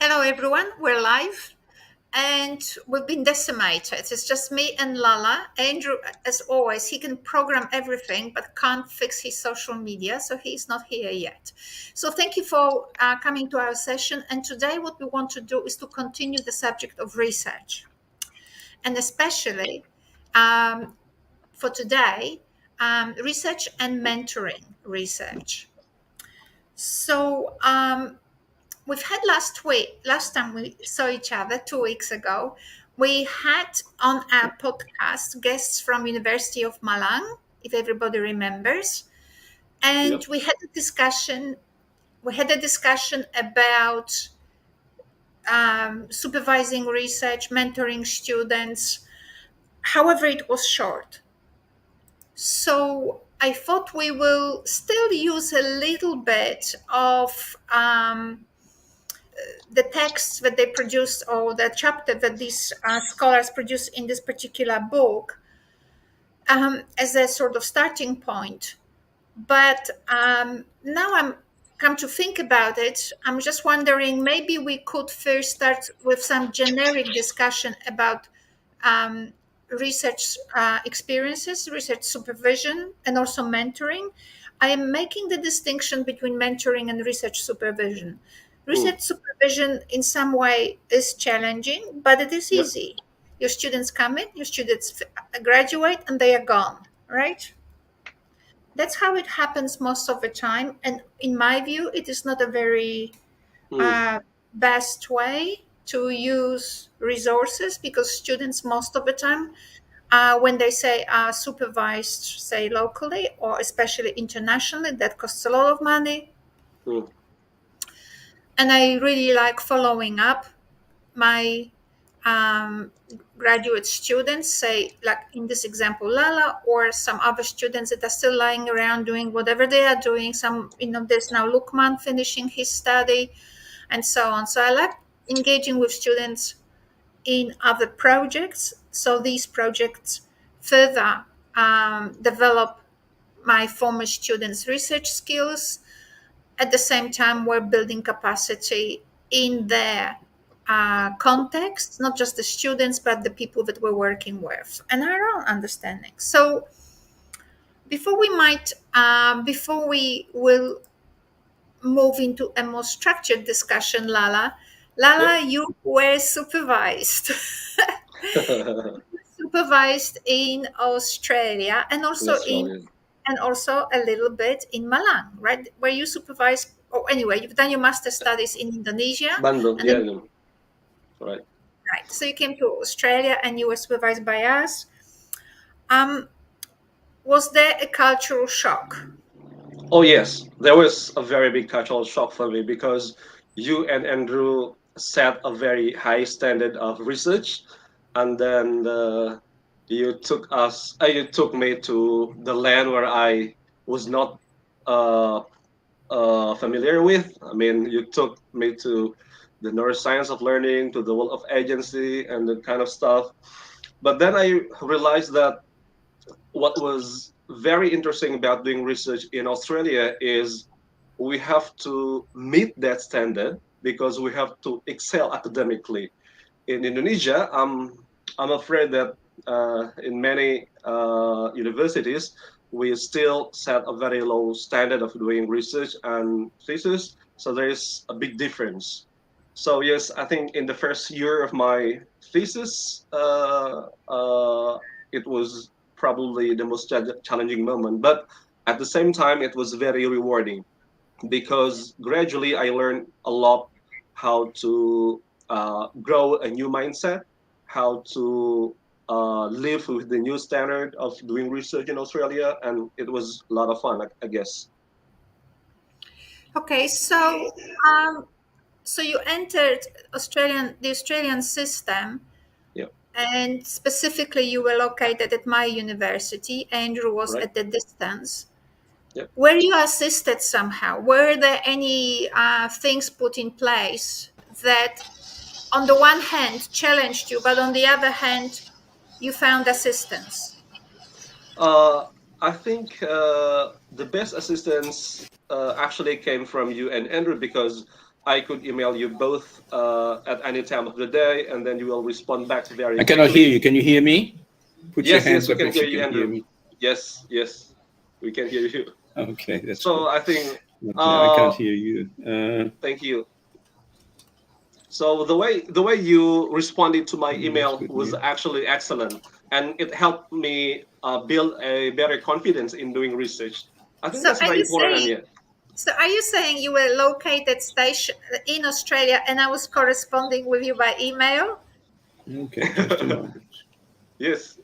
Hello, everyone. We're live and we've been decimated. It's just me and Lala. Andrew, as always, he can program everything but can't fix his social media, so he's not here yet. So, thank you for coming to our session. And today, what we want to do is to continue the subject of research, and especially for today, research and mentoring research. So, we've had last time we saw each other 2 weeks ago, we had on our podcast guests from University of Malang, if everybody remembers, and Yep. we had a discussion about supervising research, mentoring students. However, it was short, so I thought we will still use a little bit of the texts that they produced or the chapter that these scholars produced in this particular book as a sort of starting point. But now I'm come to think about it, I'm just wondering maybe we could first start with some generic discussion about um, research experiences, research supervision, and also mentoring. I am making the distinction between mentoring and research supervision. Mm. Research supervision, in some way, is challenging, but it is Yep. easy. Your students come in, your students graduate, and they are gone, right? That's how it happens most of the time. And in my view, it is not a very Mm. best way to use resources because students, most of the time, when they say are supervised, say locally or especially internationally, that costs a lot of money. Mm. And I really like following up my um, graduate students, say, like in this example, Lala, or some other students that are still lying around doing whatever they are doing. There's now Lukman finishing his study and so on. So I like engaging with students in other projects. So these projects further develop my former students' research skills. At the same time, we're building capacity in their context, not just the students, but the people that we're working with and our own understanding. So before we will move into a more structured discussion, Yep. You were supervised. Supervised in Australia and also That's all. Yeah. a little bit in Malang, right? Where you supervised, or anyway, you've done your master studies in Indonesia, Bandung. and Yeah. then Yeah. Right. right, so you came to Australia and you were supervised by us. Um, was there a cultural shock? Oh yes, there was a very big cultural shock for me because you and Andrew set a very high standard of research, and then you took me to the land where I was not uh, familiar with. I mean, you took me to the neuroscience of learning, to the world of agency, and that kind of stuff. But then I realized that what was very interesting about doing research in Australia is we have to meet that standard because we have to excel academically. In Indonesia, I'm afraid that in many universities we still set a very low standard of doing research and thesis. So there is a big difference. So yes, I think in the first year of my thesis, it was probably the most challenging moment. But at the same time, it was very rewarding because gradually I learned a lot how to grow a new mindset, how to live with the new standard of doing research in Australia, and it was a lot of fun, I guess. Okay, so you entered the Australian system, Yeah, and specifically you were located at my university. Andrew was right. at the distance. Yeah. Were you assisted somehow? Were there any things put in place that, on the one hand, challenged you, but on the other hand, you found assistance? Uh, I think the best assistance actually came from you and Andrew because I could email you both at any time of the day, and then you will respond back very I cannot hear quickly. you. Can you hear me? Put your Yes, yes, hands we up can if hear you you, can hear Andrew. me. Yes, yes, we can hear you. Okay, that's So good. I think, Okay, I uh, can't hear you. thank you. So the way you responded to my That's email good was news. actually excellent, and it helped me build a better confidence in doing research. I think So that's are very you important, saying? Anya. So are you saying you were located station in Australia, and I was corresponding with you by email? Okay, just a moment. Yes,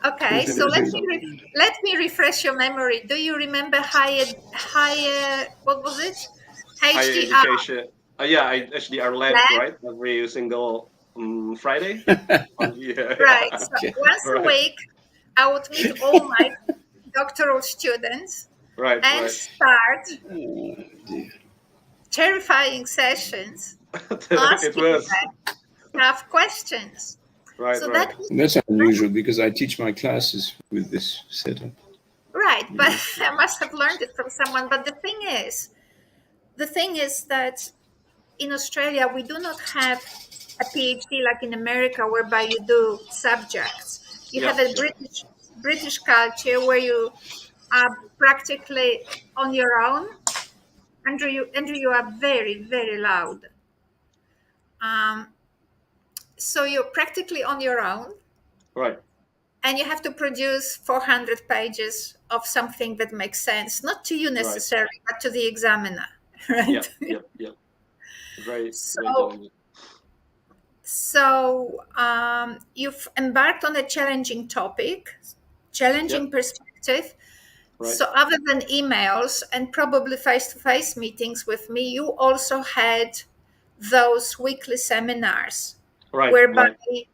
Okay, Just a so moment. let me refresh your memory. Do you remember higher what was it? higher HDR education. Yeah, I actually are lab lab, right every single Friday. Yeah, right? yeah. So Okay. once a Right, week, I would meet all my doctoral students right, and right. start Oh, dear. terrifying sessions, It asking was them tough questions. right, So right. that was That's unusual because I teach my classes with this setup. right, but Yeah. I must have learned it from someone. But the thing is that in Australia, we do not have a PhD like in America, whereby you do subjects. You Yeah, have a yeah. British culture where you are practically on your own. Andrew, you are very, very loud. Um, so you're practically on your own, Right, and you have to produce 400 pages of something that makes sense, not to you right. necessarily, but to the examiner, Yeah, right? yeah, yeah. Very, very so challenging. you've embarked on a challenging topic, Yeah, challenging perspective. right, So other than emails and probably face-to-face meetings with me, you also had those weekly seminars right, whereby right.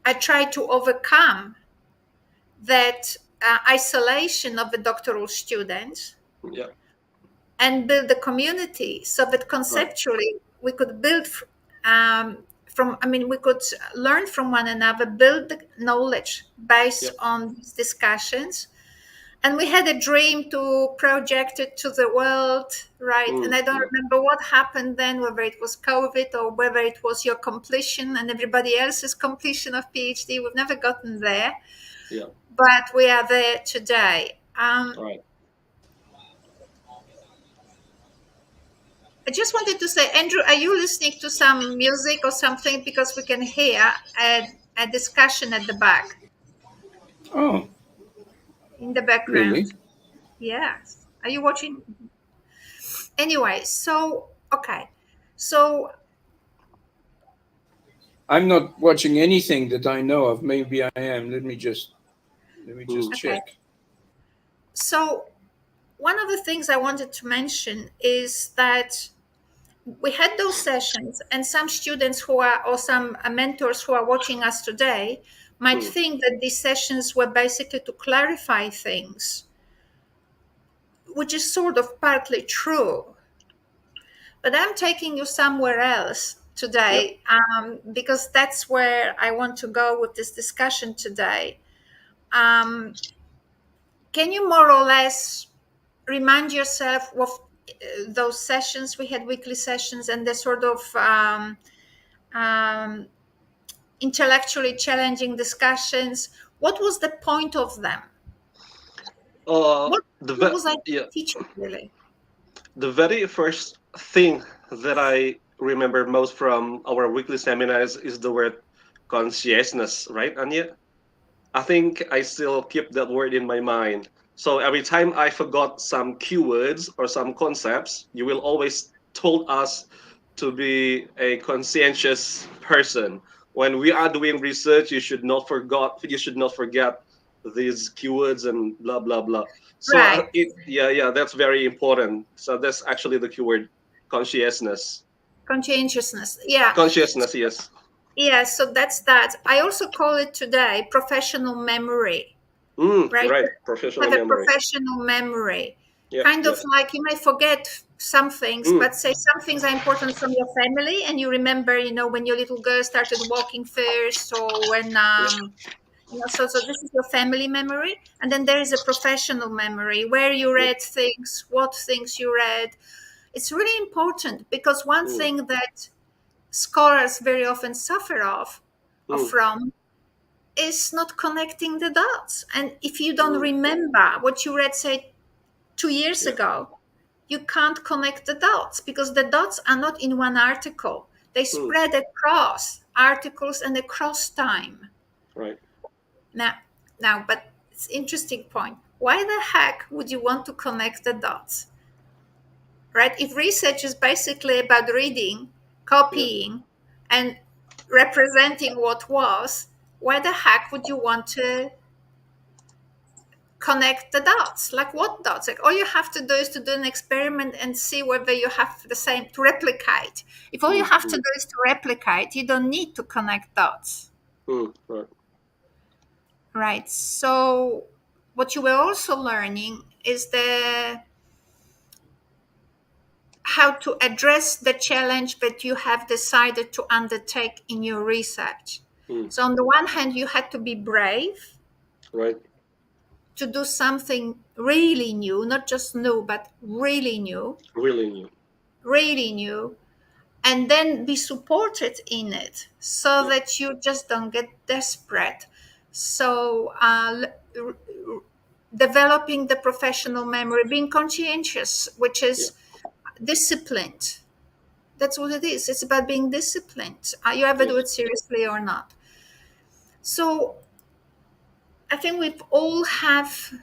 I tried to overcome that isolation of the doctoral students Yeah, and build a community so that right. conceptually we could build we could learn from one another, build the knowledge based Yeah. on these discussions. And we had a dream to project it to the world, right? And I don't Yeah, remember what happened then, whether it was COVID or whether it was your completion and everybody else's completion of PhD. We've never gotten there, yeah. but we are there today. Right. I just wanted to say, Andrew, are you listening to some music or something? Because we can hear a discussion at the back, Oh, in the background. really? Yes. Are you watching? Anyway, so, okay. So, I'm not watching anything that I know of. Maybe I am. Let me just okay. check. So, one of the things I wanted to mention is that we had those sessions, and some students who are, or some mentors who are watching us today, might Mm. think that these sessions were basically to clarify things, which is sort of partly true. But I'm taking you somewhere else Yep. today, because that's where I want to go with this discussion today. Um, can you more or less remind yourself of those sessions? We had weekly sessions, and the sort of um, intellectually challenging discussions. What was the point of them? What, what was I Yeah, teaching really? the very first thing that I remember most from our weekly seminars is the word consciousness, right, Anya? I think I still keep that word in my mind. So every time I forgot some keywords or some concepts, you will always told us to be a conscientious person. When we are doing research, you should not forget these keywords and blah blah blah. So Right, yeah, yeah, that's very important. So that's actually the keyword, consciousness. conscientiousness. Yeah. Consciousness, yes. Yeah, so that's that. I also call it today professional memory, right? Right. Professional Have a memory. professional memory. Yep, Kind of yep. like you may forget some things, Mm, but say some things are important from your family, and you remember, when your little girl started walking first, or when yep, so this is your family memory. And then there is a professional memory where you yep. read things, what things you read. It's really important because one mm, thing that scholars very often suffer of or mm, from is not connecting the dots. And if you don't mm. remember what you read, say, 2 years Yeah, ago, you can't connect the dots because the dots are not in one article. They mm, spread across articles and across time. right. Now, but it's an interesting point. Why the heck would you want to connect the dots? Right? If research is basically about reading, Yeah, copying, and representing what was, why the heck would you want to connect the dots? Like what dots? Like all you have to do is to do an experiment and see whether you have the same to replicate. If all you mm, have to mm, do is to replicate, you don't need to connect dots. right. Right. So what you were also learning is the how to address the challenge that you have decided to undertake in your research. Mm, So on the one hand, you had to be brave right. to do something really new, not just new, but Really new. really new, and then be supported in it so Yeah, that you just don't get desperate. So developing the professional memory, being conscientious, which yeah, is disciplined. That's what it is. It's about being disciplined. You ever do yes. it seriously or not? So I think we've all have,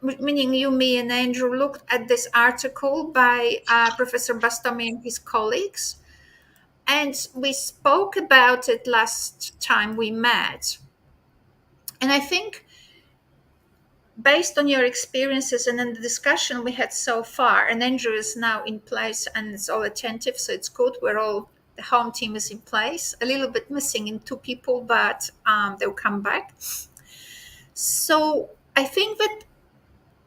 meaning you, me, and Andrew, looked at this article by Professor Bastami and his colleagues, and we spoke about it last time we met. And I think based on your experiences and in the discussion we had so far, and Andrew is now in place and it's all attentive, so it's good. We're all the home team is in place. A little bit missing in two people, but they'll come back. So I think that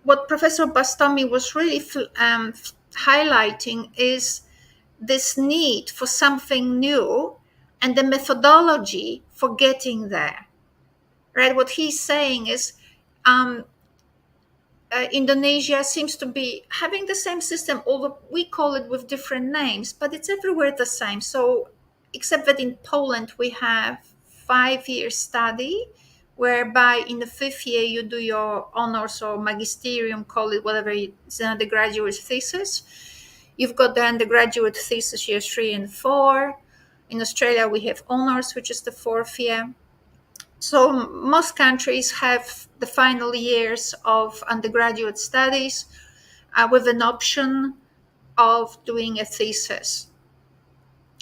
what Professor Bastami was really highlighting is this need for something new and the methodology for getting there. Right? What he's saying is um, Indonesia seems to be having the same system, although we call it with different names, but it's everywhere the same. So, except that in Poland we have 5 year study, whereby in the fifth year you do your honors or magisterium, call it whatever, it's an undergraduate thesis. You've got the undergraduate thesis years 3 and 4. In Australia we have honors, which is the fourth year. So most countries have the final years of undergraduate studies with an option of doing a thesis.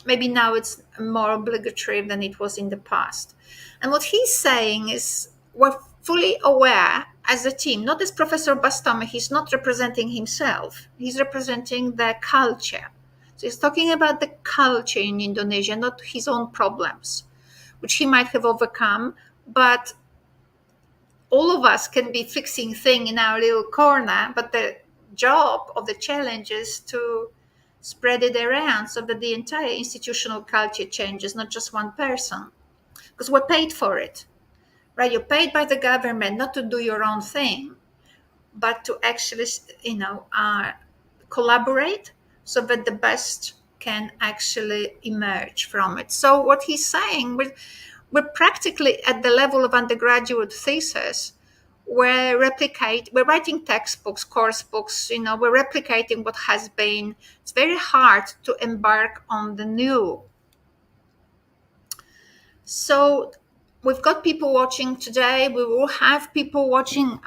Maybe now it's more obligatory than it was in the past. And what he's saying is we're fully aware as a team, not as Professor Bastama, he's not representing himself, he's representing the culture. So he's talking about the culture in Indonesia, not his own problems, which he might have overcome, but all of us can be fixing thing in our little corner, but the job of the challenge is to spread it around so that the entire institutional culture changes, not just one person, because we're paid for it, right? You're paid by the government not to do your own thing, but to actually collaborate so that the best can actually emerge from it. So what he's saying, we're practically at the level of undergraduate thesis. We're writing textbooks, course books, we're replicating what has been. It's very hard to embark on the new. So we've got people watching today. We will have people watching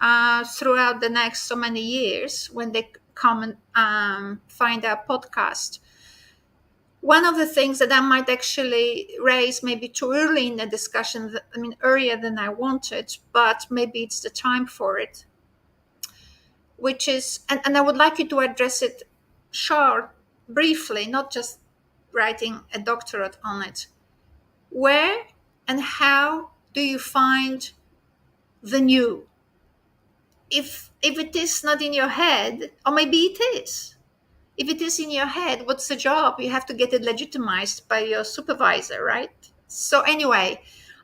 throughout the next so many years when they come and find our podcast. One of the things that I might actually raise maybe too early in the discussion, I mean, earlier than I wanted, but maybe it's the time for it, which is, and I would like you to address it short, briefly, not just writing a doctorate on it. Where and how do you find the new? If it is not in your head, or maybe it is. If it is in your head, what's the job? You have to get it legitimized by your supervisor, right? So anyway,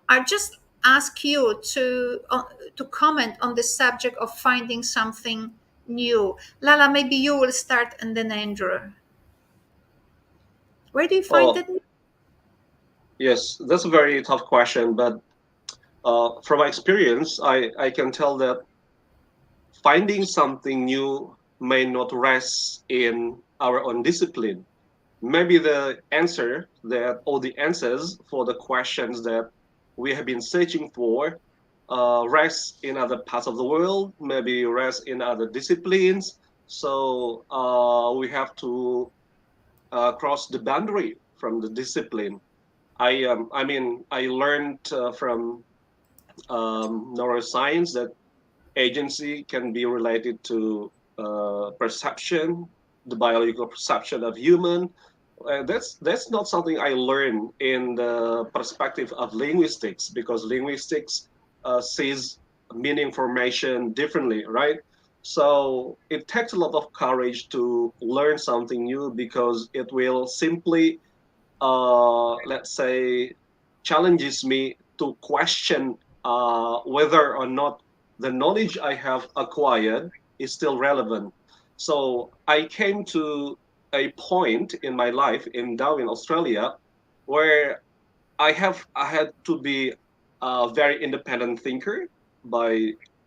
I just ask you to comment on the subject of finding something new. Lala, maybe you will start and then Andrew. Where do you find Oh, that? yes, that's a very tough question, but from my experience, I can tell that finding something new may not rest in our own discipline. Maybe the answer that, or the answers for the questions that we have been searching for rest in other parts of the world, maybe rest in other disciplines. So we have to cross the boundary from the discipline. I mean, I learned from neuroscience that agency can be related to perception, the biological perception of human. That's not something I learned in the perspective of linguistics, because linguistics sees meaning formation differently, right? So it takes a lot of courage to learn something new, because it will simply let's say, challenges me to question whether or not the knowledge I have acquired is still relevant. So I came to a point in my life in Darwin, Australia, where I had to be a very independent thinker by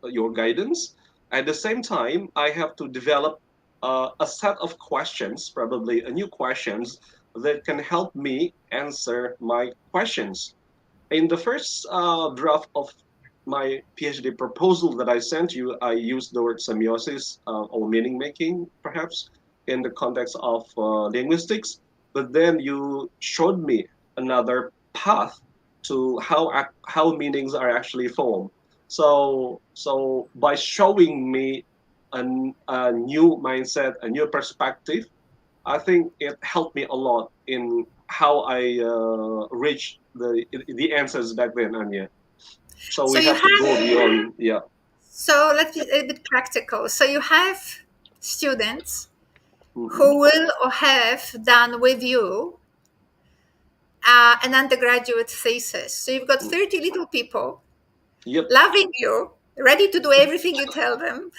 your guidance. At the same time, I have to develop a set of questions, probably a new questions that can help me answer my questions. In the first draft of my PhD proposal that I sent you, I used the word semiosis or meaning making, perhaps, in the context of linguistics. But then you showed me another path to how meanings are actually formed. So by showing me a new mindset, a new perspective, I think it helped me a lot in how I reach the answers back then, Anya. So So we you have to have, go beyond, yeah. so let's be a bit practical. So you have students Hmm. who will or have done with you an undergraduate thesis. So you've got 30 little people Yep. loving you, ready to do everything you tell them,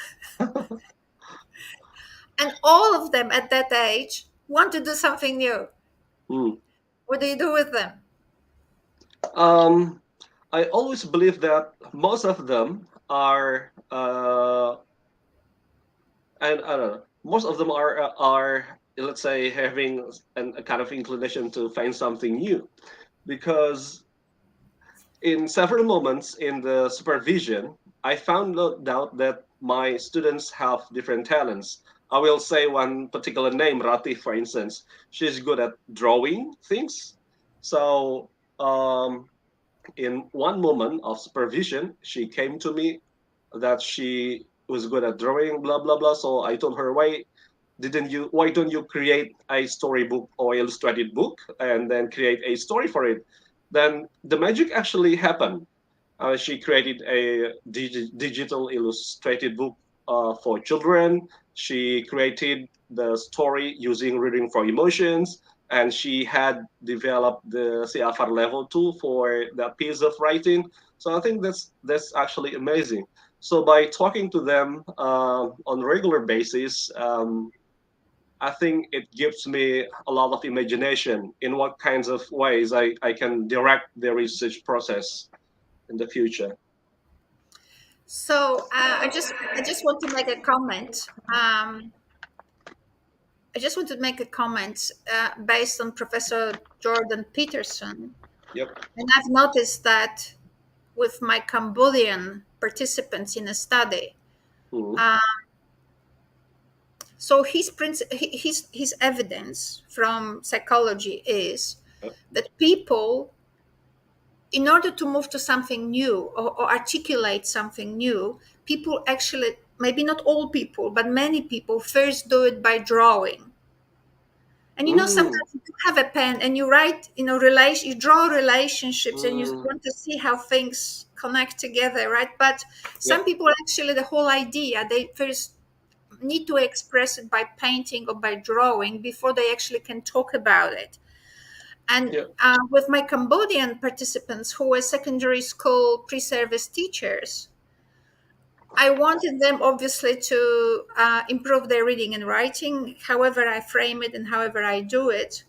and all of them at that age want to do something new. Mm. What do you do with them? Um, I always believe that most of them are, and I don't know, most of them are, let's say, having a kind of inclination to find something new, because in several moments in the supervision, I found out that my students have different talents. I will say one particular name, Rati, for instance. She's good at drawing things. So, in one moment of supervision, she came to me that she was good at drawing, blah blah blah. So I told her, why don't you create a storybook or illustrated book and then create a story for it? Then the magic actually happened. She created a digital illustrated book for children. She created the story using reading for emotions, and she had developed the CFR level 2 for that piece of writing. So I think that's actually amazing. So by talking to them on a regular basis, I think it gives me a lot of imagination in what kinds of ways I can direct the research process in the future. So I just want to make a comment. I just want to make a comment based on Professor Jordan Peterson, Yep. and I've noticed that with my Cambodian participants in a study. Mm-hmm. Uh, so his evidence from psychology is Yep. that people, in order to move to something new or articulate something new, people actually, maybe not all people, but many people first do it by drawing. And Mm, sometimes you have a pen and you write, you draw relationships and you mm, want to see how things connect together, right? But some yep. people actually, the whole idea, they first need to express it by painting or by drawing before they actually can talk about it. And Yep. with my Cambodian participants who were secondary school pre-service teachers, I wanted them obviously to improve their reading and writing, however I frame it and however I do it.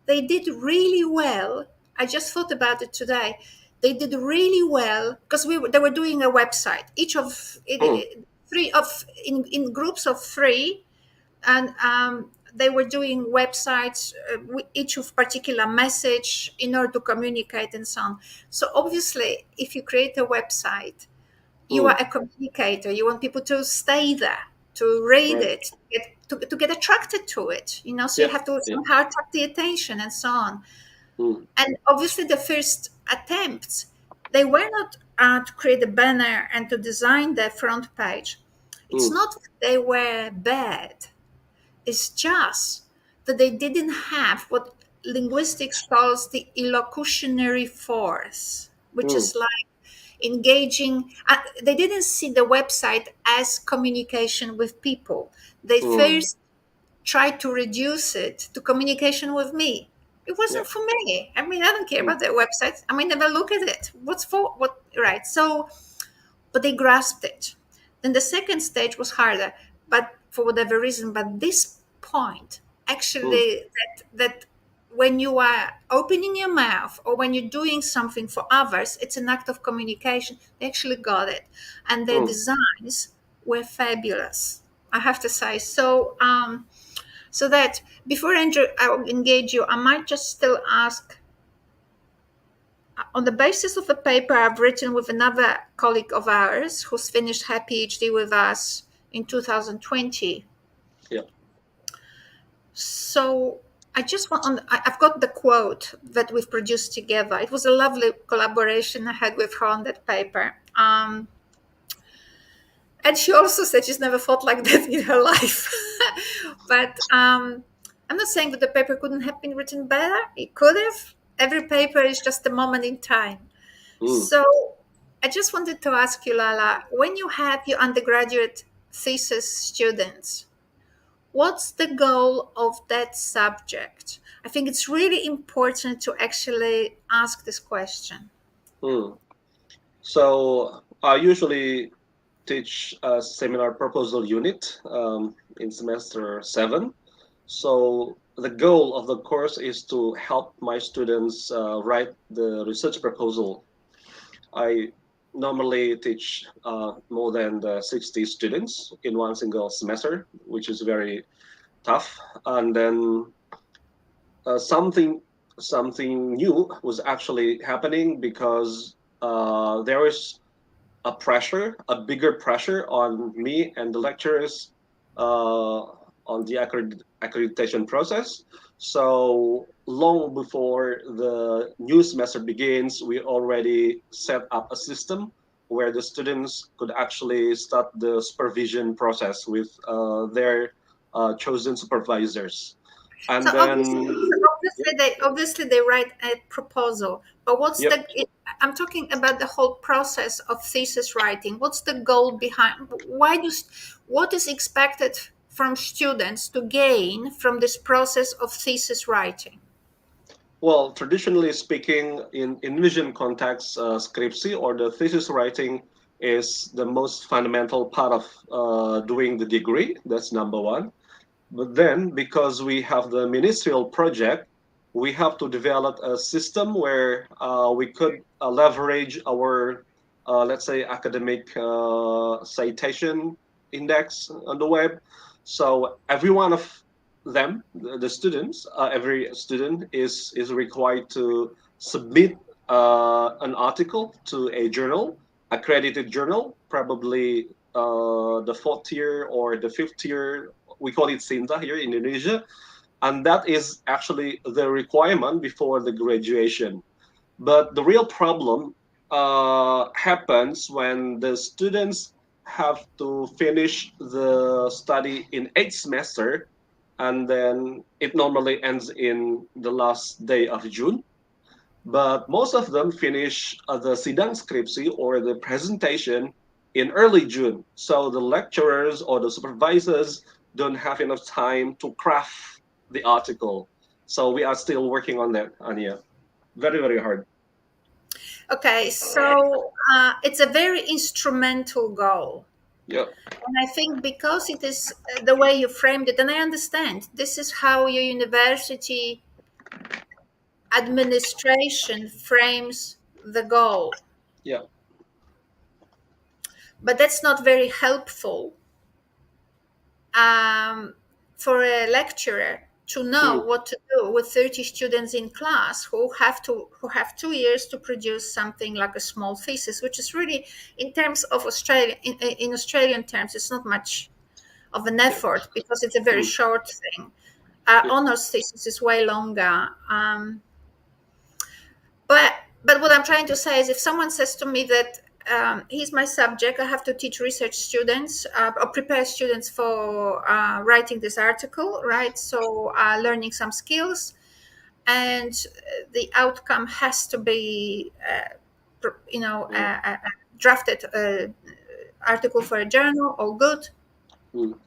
they did really well. I just thought about it today. They did really well because they were doing a website. Each of mm, three of in groups of three, and they were doing websites, each with particular message in order to communicate and so on. So obviously, if you create a website, you are mm, a communicator. You want people to stay there, to read right. it, to get attracted to it. So you Yep. have to Yep. somehow attract the attention and so on. Mm, And obviously, the first attempts, they were not to create a banner and to design the front page. It's mm, not that they were bad. It's just that they didn't have what linguistics calls the illocutionary force, which mm, is like engaging. They didn't see the website as communication with people. They mm. first tried to reduce it to communication with me. It wasn't Yep. for me. I mean, I don't care Mm, about their website. I mean, never look at it. What's for what? Right. So, but they grasped it. Then the second stage was harder, but for whatever reason. But this point, mm, actually, that when you are opening your mouth or when you're doing something for others, it's an act of communication. They actually got it, and their mm, designs were fabulous. I have to say. So that before I engage you, I might just still ask on the basis of a paper I've written with another colleague of ours who's finished her PhD with us in 2020. yep. So I just want I've got the quote that we've produced together. It was a lovely collaboration I had with her on that paper. And she also said she's never thought like that in her life. But I'm not saying that the paper couldn't have been written better. It could have. Every paper is just a moment in time. Mm, So I just wanted to ask you, Lala, when you have your undergraduate thesis students, what's the goal of that subject? I think it's really important to actually ask this question. mm. So I usually teach a seminar proposal unit in semester 7. So the goal of the course is to help my students write the research proposal. I normally teach more than 60 students in one single semester, which is very tough. And then something new was actually happening because there is a pressure, a bigger pressure on me and the lecturers on the accreditation process. So long before the new semester begins, we already set up a system where the students could actually start the supervision process with their chosen supervisors. So And obviously, then, yep, they write a proposal, but what's yep. the? I'm talking about the whole process of thesis writing. What's the goal behind? What is expected from students to gain from this process of thesis writing? Well, traditionally speaking, in vision context, scriptsy or the thesis writing is the most fundamental part of doing the degree. That's number one. But then, because we have the ministerial project, we have to develop a system where we could leverage our, let's say, academic citation index on the web. So every one of them, the students, every student is required to submit an article to a journal, accredited journal, probably the fourth tier or the fifth tier. We call it Sinta here in Indonesia, and that is actually the requirement before the graduation. But the real problem happens when the students have to finish the study in 8 semester, and then it normally ends in the last day of June. But most of them finish the sidang skripsi or the presentation in early June. So the lecturers or the supervisors don't have enough time to craft the article. So we are still working on that, Anya. Very, very hard. Okay, so it's a very instrumental goal. Yeah. And I think because it is the way you framed it, and I understand this is how your university administration frames the goal. Yeah. But that's not very helpful um, for a lecturer to know Mm. what to do with 30 students in class who have 2 years to produce something like a small thesis, which is really, in terms of Australia, in Australian terms, it's not much of an Yeah. effort because it's a very Mm. short thing. Yeah. Honors thesis is way longer. But what I'm trying to say is, if someone says to me that here's my subject, I have to teach research students or prepare students for writing this article, right? So learning some skills, and the outcome has to be, Mm. a drafted article for a journal, all good. Mm.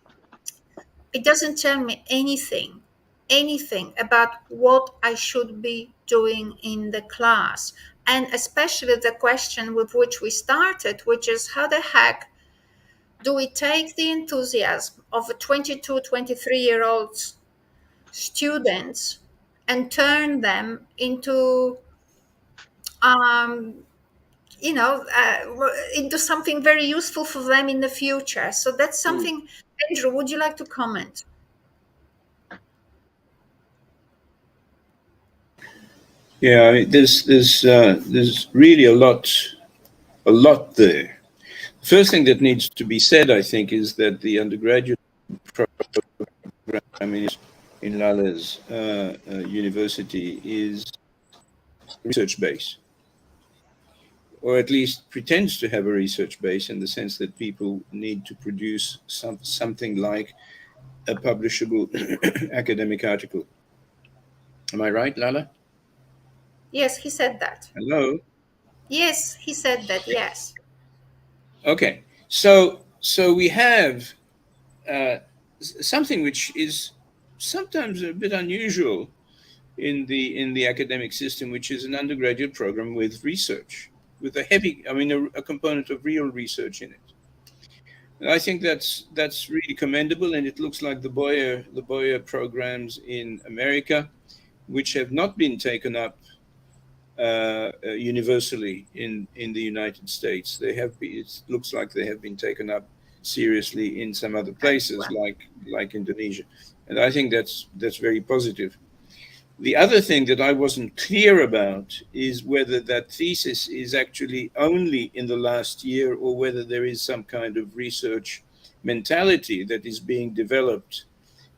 It doesn't tell me anything about what I should be doing in the class. And especially the question with which we started, which is, how the heck do we take the enthusiasm of a 22, 23-year-old students and turn them into um, into something very useful for them in the future. So that's Mm. something. Andrew, would you like to comment? Yeah, I mean, there's really a lot there. First thing that needs to be said, I think, is that the undergraduate program in Lala's university is research based, or at least pretends to have a research base, in the sense that people need to produce something like a publishable academic article. Am I right, Lala? Yes, he said that. Hello. Yes, he said that. Yes. Okay. So we have uh, something which is sometimes a bit unusual in the academic system, which is an undergraduate program with research, with a heavy, I mean, a component of real research in it. And I think that's really commendable, and it looks like the Boyer programs in America, which have not been taken up universally in the United States. They have been, it looks like they have been taken up seriously in some other places, like Indonesia, and I think that's very positive. The other thing that I wasn't clear about is whether that thesis is actually only in the last year, or whether there is some kind of research mentality that is being developed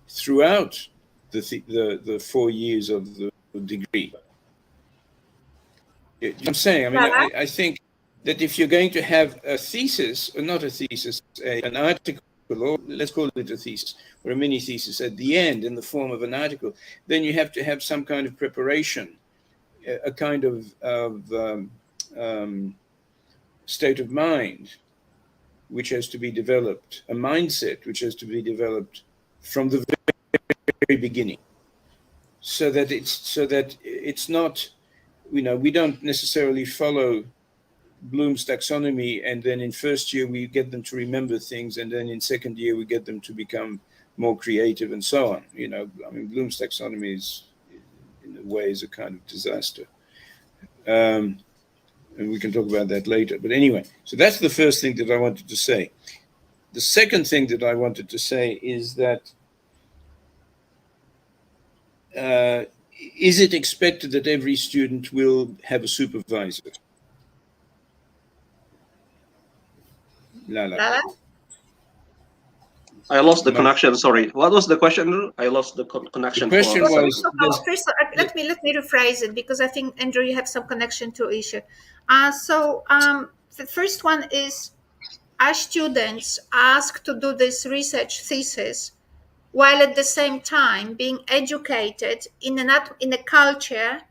throughout the 4 years of the degree. You know what I'm saying? I mean, Lala? I think that if you're going to have a thesis, or not a thesis, an article, or let's call it a thesis, or a mini thesis at the end in the form of an article, then you have to have some kind of preparation, a kind of state of mind which has to be developed, a mindset which has to be developed from the very beginning, so that it's not, you know, we don't necessarily follow Bloom's taxonomy, and then in first year we get them to remember things, and then in second year we get them to become more creative and so on. You know, I mean, Bloom's taxonomy is, in a way, is a kind of disaster. And we can talk about that later. But anyway, so that's the first thing that I wanted to say. The second thing that I wanted to say is that uh, is it expected that every student will have a supervisor? Lala. Lala? I lost the Am I- connection. Sorry. What was the question? I lost the The connection for question a second. was, does Let me rephrase it, because I think, Andrew, you have some connection to issue. The first one is, are students asked to do this research thesis while at the same time being educated in a culture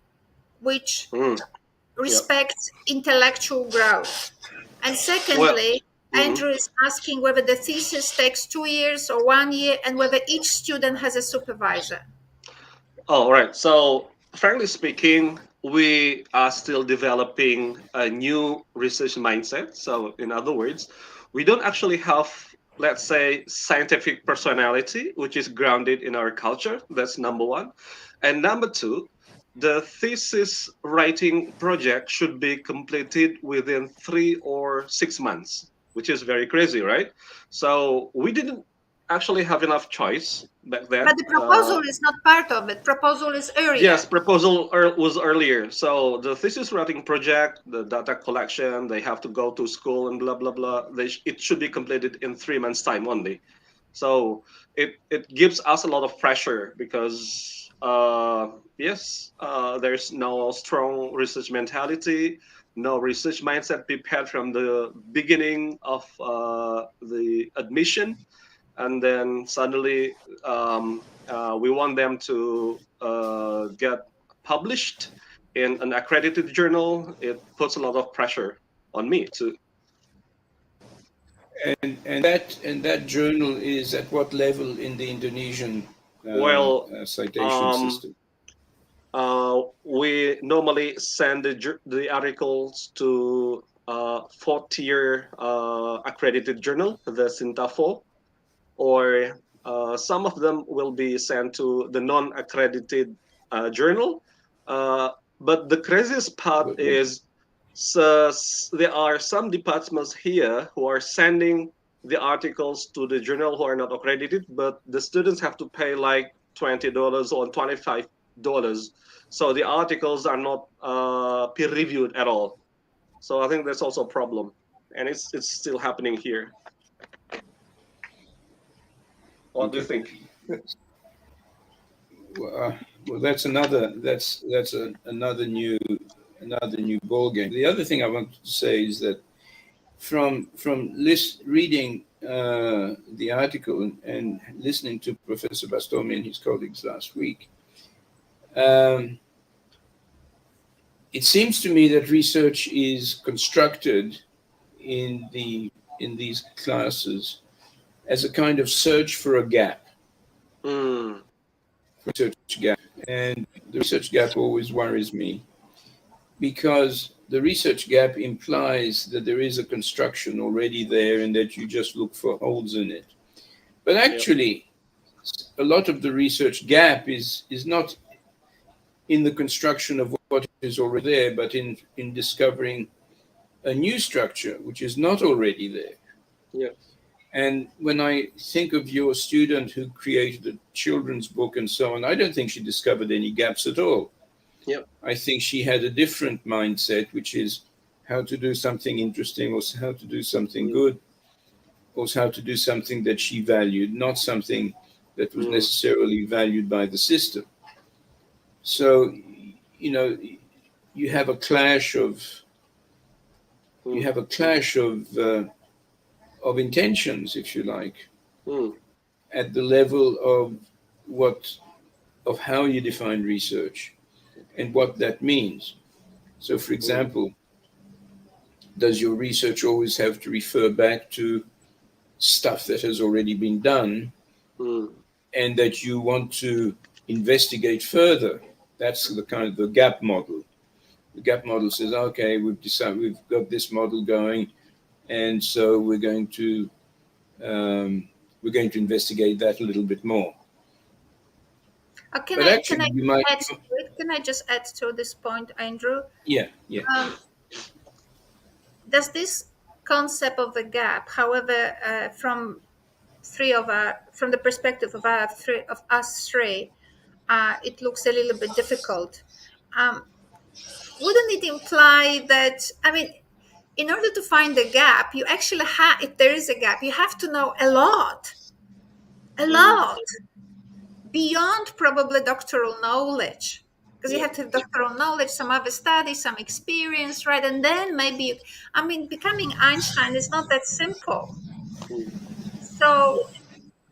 which Mm. Yeah. respects intellectual growth? And Well. secondly, Mhm. Andrew is asking whether the thesis takes 2 years or 1 year, and whether each student has a supervisor. Oh, right. So, frankly speaking, we are still developing a new research mindset. So, in other words, we don't actually have, let's say, scientific personality, which is grounded in our culture. That's number one. And number two, the thesis writing project should be completed within 3 or 6 months, which is very crazy, right? So we didn't actually have enough choice back then. But the proposal is not part of it. Proposal is Yes, earlier. proposal was earlier. So the thesis writing project, the data collection, they have to go to school and blah blah blah. It should be completed in 3 months' time only. So it gives us a lot of pressure because yes, there's no strong research mentality, no research mindset prepared from the beginning of the admission, and then suddenly we want them to get published in an accredited journal. It puts a lot of pressure on me to. And that journal is at what level in the Indonesian Well, citation um, system? we normally send the articles to fourth tier accredited journal, the Sintafo, or some of them will be sent to the non-accredited journal. Uh, but the craziest part But is, so, there are some departments here who are sending the articles to the journal who are not accredited, but the students have to pay like $20 or $25. So the articles are not peer reviewed at all. So I think that's also a problem, and it's still happening here. What do you okay. think? Well, that's another new ball game. The other thing I want to say is that from reading the article and listening to Professor Bastomi and his colleagues last week, um, it seems to me that research is constructed in these classes as a kind of search for a gap, Mm, research gap, and the research gap always worries me because the research gap implies that there is a construction already there and that you just look for holes in it. But yep. actually, a lot of the research gap is not in the construction of what is already there, but in discovering a new structure which is not already there. Yep. And when I think of your student who created a children's book and so on, I don't think she discovered any gaps at all. Yep. I think she had a different mindset, which is how to do something interesting or how to do something Mm, good or how to do something that she valued, not something that was mm, necessarily valued by the system. So, you know, you have a clash of you mm, have a clash of intentions, if you like, mm, at the level what of how you define research and what that means. So, for mm, example, does your research always have to refer back to stuff that has already been done mm, and that you want to investigate further? That's the kind of the gap model. The gap model says, okay, we've got this model going, and so um, we're going to investigate that a little bit more. Can But I can actually, I you might, add to it? Can I just add to this point, Andrew? yeah, yeah. Um, does this concept of the gap, however, from the perspective of us three, it looks a little bit difficult. Um, wouldn't it imply that? I mean, in order to find the gap, you actually have, if there is a gap, you have to know a mm, lot beyond probably doctoral knowledge. Because you yep. have to have doctoral knowledge, some other studies, some experience, right? And then maybe, I mean, becoming Einstein is not that simple. Mm, So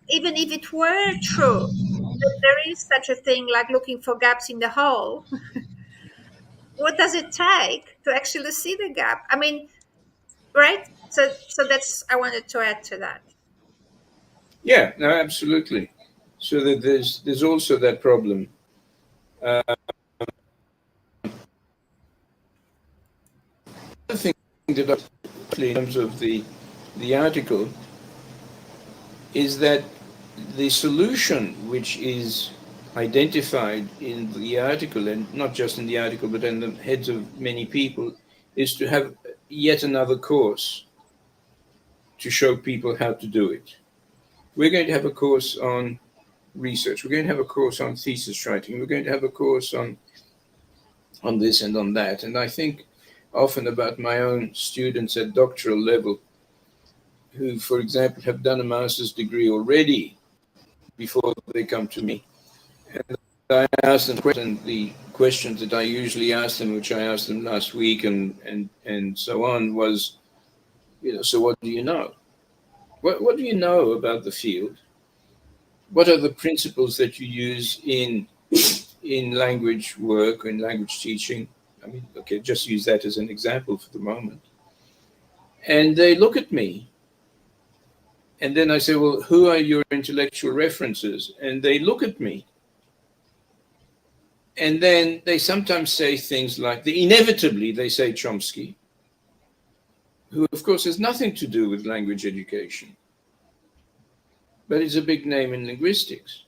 even if it were true that there is such a thing like looking for gaps in the whole, what does it take to actually see the gap? I mean, right? So that's I wanted to add to that. Yeah, no, absolutely. So that there's also that problem. Uh, the thing that I in terms of the article is that the solution, which is identified in the article, and not just in the article, but in the heads of many people, is to have yet another course to show people how to do it. We're going to have a course on research. We're going to have a course on thesis writing. We're going to have a course on this and on that. And I think often about my own students at doctoral level who, for example, have done a master's degree already before they come to me. And I ask them the questions that I usually ask them, which I asked them last week and so on, was, so what do you know? What do you know about the field? What are the principles that you use in language work or in language teaching? I mean, okay, just use that as an example for the moment. And they look at me. And then I say, well, who are your intellectual references? And they look at me. And then they sometimes say things like, inevitably, they say Chomsky, who, of course, has nothing to do with language education, but is a big name in linguistics.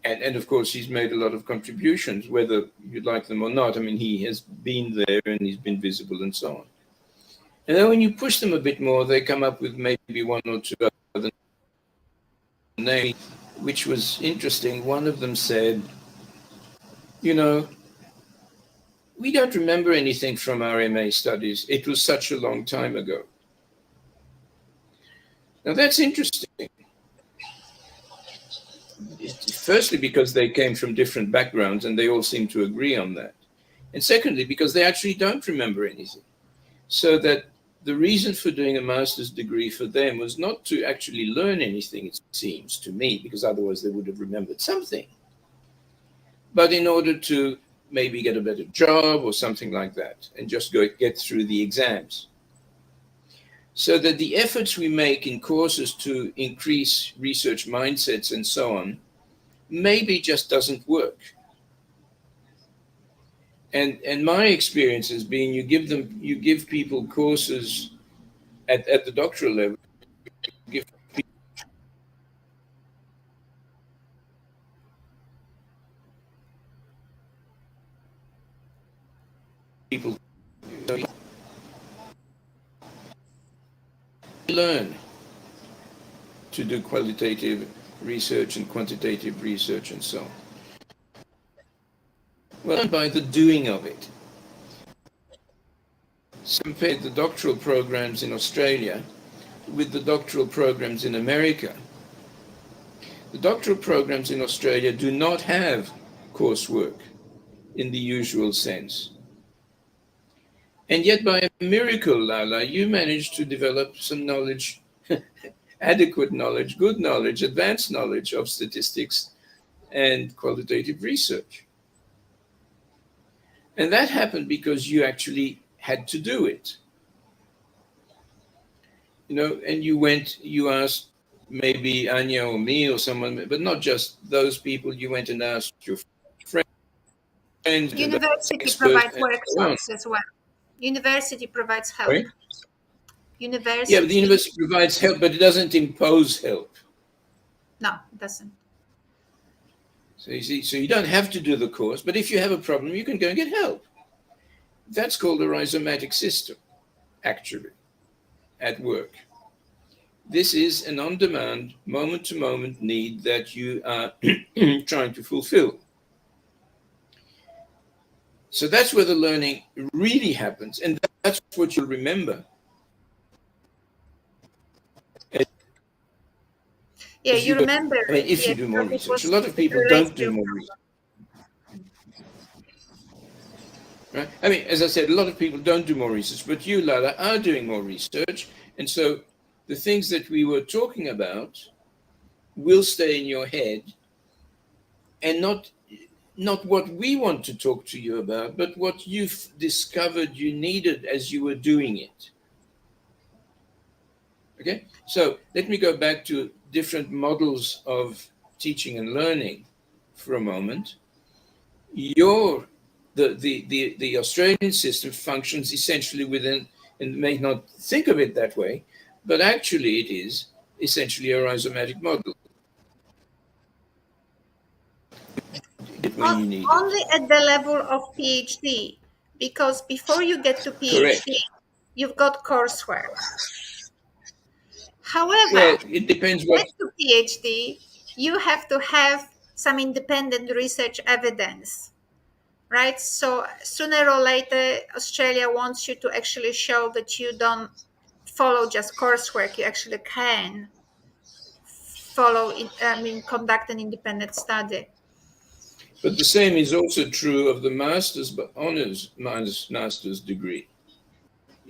And of course, he's made a lot of contributions, whether you like them or not. I mean, he has been there and he's been visible and so on. And then when you push them a bit more, they come up with maybe one or two other names, which was interesting. One of them said, we don't remember anything from our MA studies. It was such a long time ago. Now, that's interesting. Firstly, because they came from different backgrounds and they all seem to agree on that. And secondly, because they actually don't remember anything. So that the reason for doing a master's degree for them was not to actually learn anything, it seems to me, because otherwise they would have remembered something, but in order to maybe get a better job or something like that, and just get through the exams. So that the efforts we make in courses to increase research mindsets and so on, maybe just doesn't work. And my experience has been you give people courses at the doctoral level, you give people learn to do qualitative research and quantitative research and so on. Well, by the doing of it. Compare the doctoral programs in Australia with the doctoral programs in America. The doctoral programs in Australia do not have coursework in the usual sense. And yet, by a miracle, Lala, you managed to develop some knowledge, adequate knowledge, good knowledge, advanced knowledge of statistics and qualitative research. And that happened because you actually had to do it. And you asked maybe Anya or me or someone, but not just those people, you went and asked your friends. University provides workshops as well. University provides help. Right? University. Yeah, but the university provides help, but it doesn't impose help. No, it doesn't. So you see, so you don't have to do the course, but if you have a problem, you can go and get help. That's called a rhizomatic system, actually, at work. This is an on-demand, moment-to-moment need that you are trying to fulfill. So that's where the learning really happens, and that's what you'll remember. Yeah, you remember. I mean, if you do more research, a lot of people don't do more research. Right? I mean, as I said, a lot of people don't do more research, but you, Lala, are doing more research, and so the things that we were talking about will stay in your head, and not what we want to talk to you about, but what you've discovered you needed as you were doing it. Okay, so let me go back to different models of teaching and learning for a moment. The Australian system functions essentially within, and may not think of it that way, but actually it is essentially a rhizomatic model. when you need it. Only at the level of PhD, because before you get to PhD, Correct. you've got coursework. Well, However, it depends get what. to PhD, you have to have some independent research evidence, right? So sooner or later, Australia wants you to actually show that you don't follow just coursework. You actually can conduct an independent study. But the same is also true of the master's, but honors master's degree.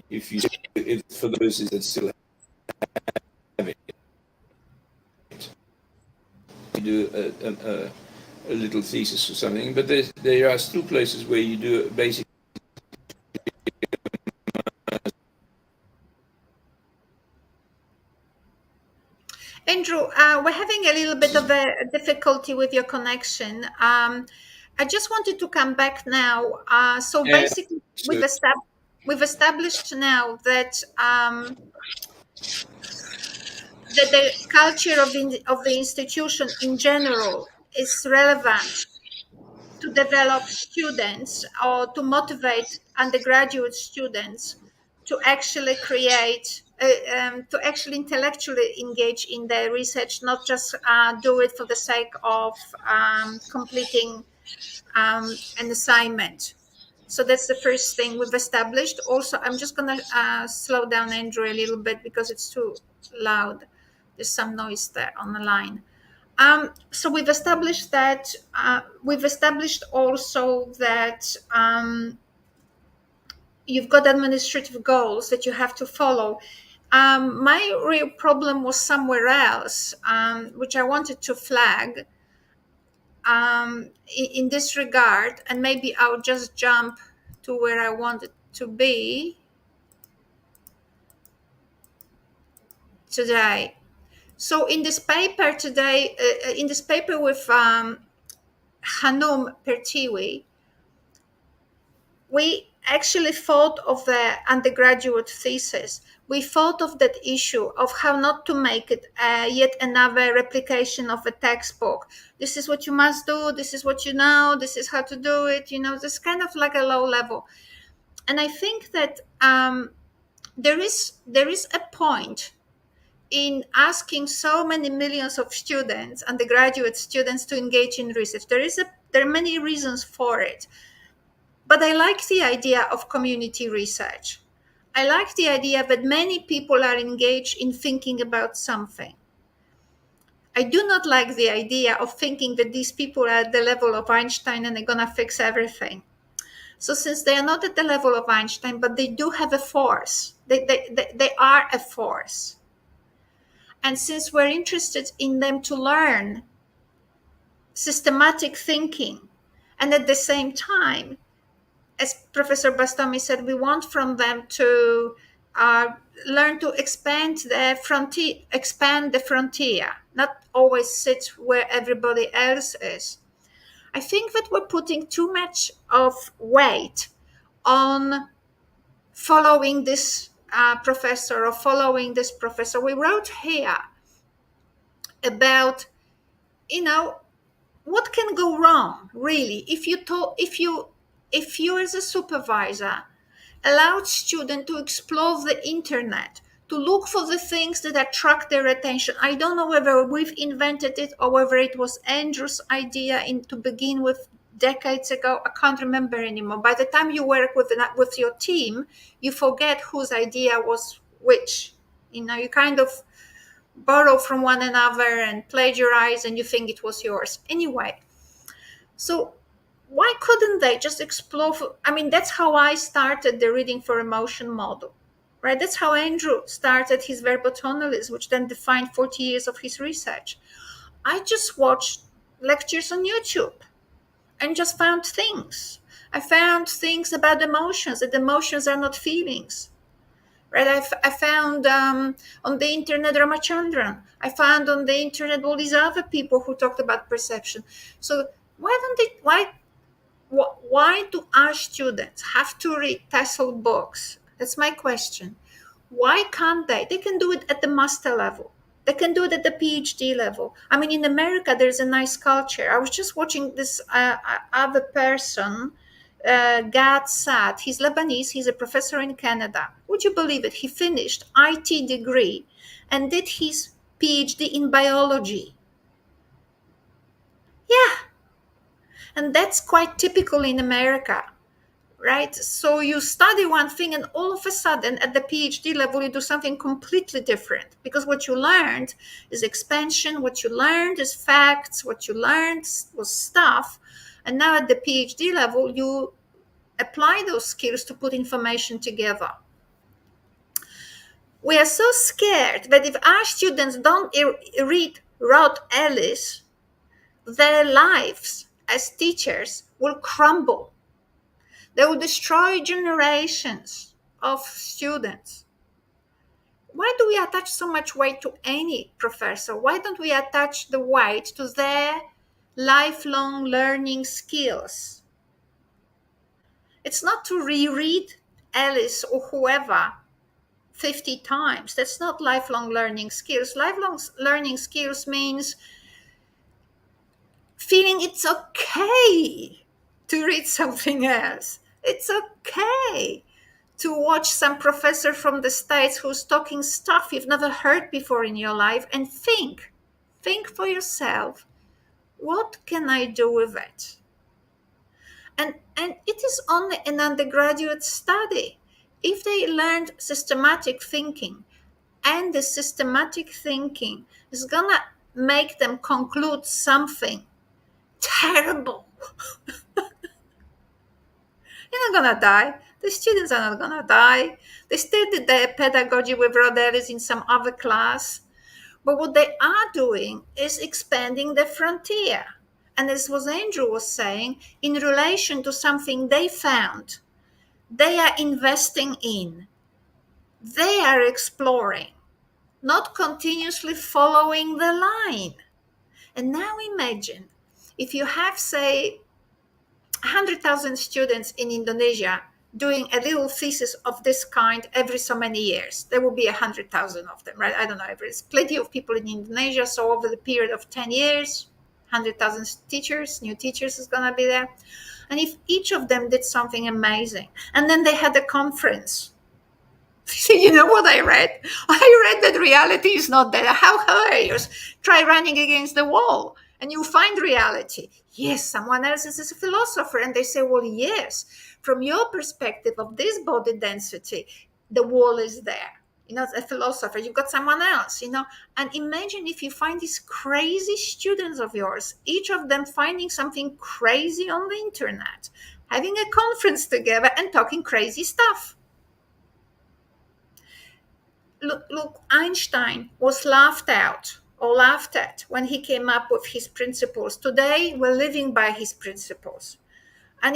If you, if for those that still have it, you do a little thesis or something. But there are still places where you do a basic. Andrew, we're having a little bit of a difficulty with your connection. I just wanted to come back now. So And basically, so, we've established now that that the culture of the institution in general is relevant to develop students or to motivate undergraduate students to actually to actually intellectually engage in their research, not just do it for the sake of completing an assignment. So that's the first thing we've established. Also, I'm just going to slow down Andrew a little bit because it's too loud. There's some noise there on the line. So we've established that. We've established also that you've got administrative goals that you have to follow. My real problem was somewhere else, which I wanted to flag in this regard, and maybe I'll just jump to where I wanted to be today. So in this paper today, in this paper with Hanum Pertiwi, we actually thought of the undergraduate thesis. We thought of that issue of how not to make it yet another replication of a textbook. This is what you must do. This is what you know. This is how to do it. You know, this kind of like a low level. And I think that there is a point in asking so many millions of students, undergraduate students, to engage in research. There are many reasons for it. But I like the idea of community research. I like the idea that many people are engaged in thinking about something. I do not like the idea of thinking that these people are at the level of Einstein and they're going to fix everything. So, since they are not at the level of Einstein, but they do have a force, they are a force. And since we're interested in them to learn systematic thinking, and at the same time, as Professor Bastami said, we want from them to uh, learn to expand the frontier, not always sit where everybody else is. I think that we're putting too much of weight on following this professor or following this professor. We wrote here about, you know, what can go wrong really if you as a supervisor allowed students to explore the internet, to look for the things that attract their attention. I don't know whether we've invented it or whether it was Andrew's idea to begin with decades ago. I can't remember anymore. By the time you work with your team, you forget whose idea was which. You know, you kind of borrow from one another and plagiarize, and you think it was yours anyway. So why couldn't they just explore that's how I started the reading for emotion model, right? That's how Andrew started his verbotonalism, which then defined 40 years of his research. I just watched lectures on YouTube and just found things. I found things about emotions, that emotions are not feelings, right? I found on the internet Ramachandran. I found on the internet all these other people who talked about perception. So why do our students have to read TESOL books? That's my question. Why can't they? They can do it at the master level. They can do it at the PhD level. I mean, in America, there's a nice culture. I was just watching this other person, Gad Saad. He's Lebanese. He's a professor in Canada. Would you believe it? He finished IT degree and did his PhD in biology. Yeah, and that's quite typical in America, right? So you study one thing, and all of a sudden, at the PhD level, you do something completely different because what you learned is expansion, what you learned is facts, what you learned was stuff. And now at the PhD level, you apply those skills to put information together. We are so scared that if our students don't read Rod Ellis, their lives as teachers will crumble. They will destroy generations of students. Why do we attach so much weight to any professor? Why don't we attach the weight to their lifelong learning skills? It's not to reread Alice or whoever 50 times. That's not lifelong learning skills. Lifelong learning skills means feeling it's okay to read something else. It's okay to watch some professor from the States who's talking stuff you've never heard before in your life and think for yourself, what can I do with it? And it is only an undergraduate study. If they learned systematic thinking, and the systematic thinking is gonna make them conclude something terrible, you're not gonna die. The students are not gonna die. They still did their pedagogy with Rodelis in some other class. But what they are doing is expanding the frontier. And as was Andrew was saying, in relation to something they found, they are investing in, they are exploring, not continuously following the line. And now imagine if you have, say, 100,000 students in Indonesia doing a little thesis of this kind every so many years. There will be 100,000 of them, right? I don't know. There's plenty of people in Indonesia. So over the period of 10 years, 100,000 teachers, new teachers is going to be there. And if each of them did something amazing, and then they had a conference. You know what I read? I read that reality is not there. How hilarious. Try running against the wall and you find reality. Yes, someone else is a philosopher. And they say, well, yes, from your perspective of this body density, the wall is there. You know, a philosopher, you've got someone else, you know. And imagine if you find these crazy students of yours, each of them finding something crazy on the internet, having a conference together and talking crazy stuff. Look, Einstein was laughed out or laughed at when he came up with his principles. Today, we're living by his principles. And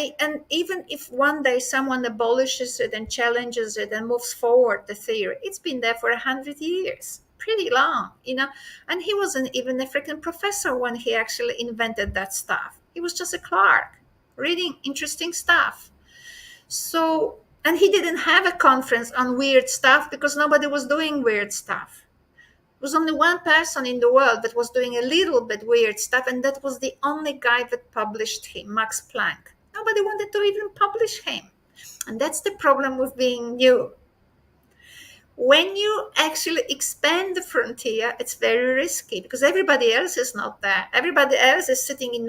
even if one day someone abolishes it and challenges it and moves forward the theory, it's been there for 100 years, pretty long, you know. And he wasn't even a freaking professor when he actually invented that stuff. He was just a clerk reading interesting stuff. So, and he didn't have a conference on weird stuff because nobody was doing weird stuff. There was only one person in the world that was doing a little bit weird stuff, and that was the only guy that published him, Max Planck. Nobody wanted to even publish him. And that's the problem with being new. When you actually expand the frontier, it's very risky because everybody else is not there. Everybody else is sitting in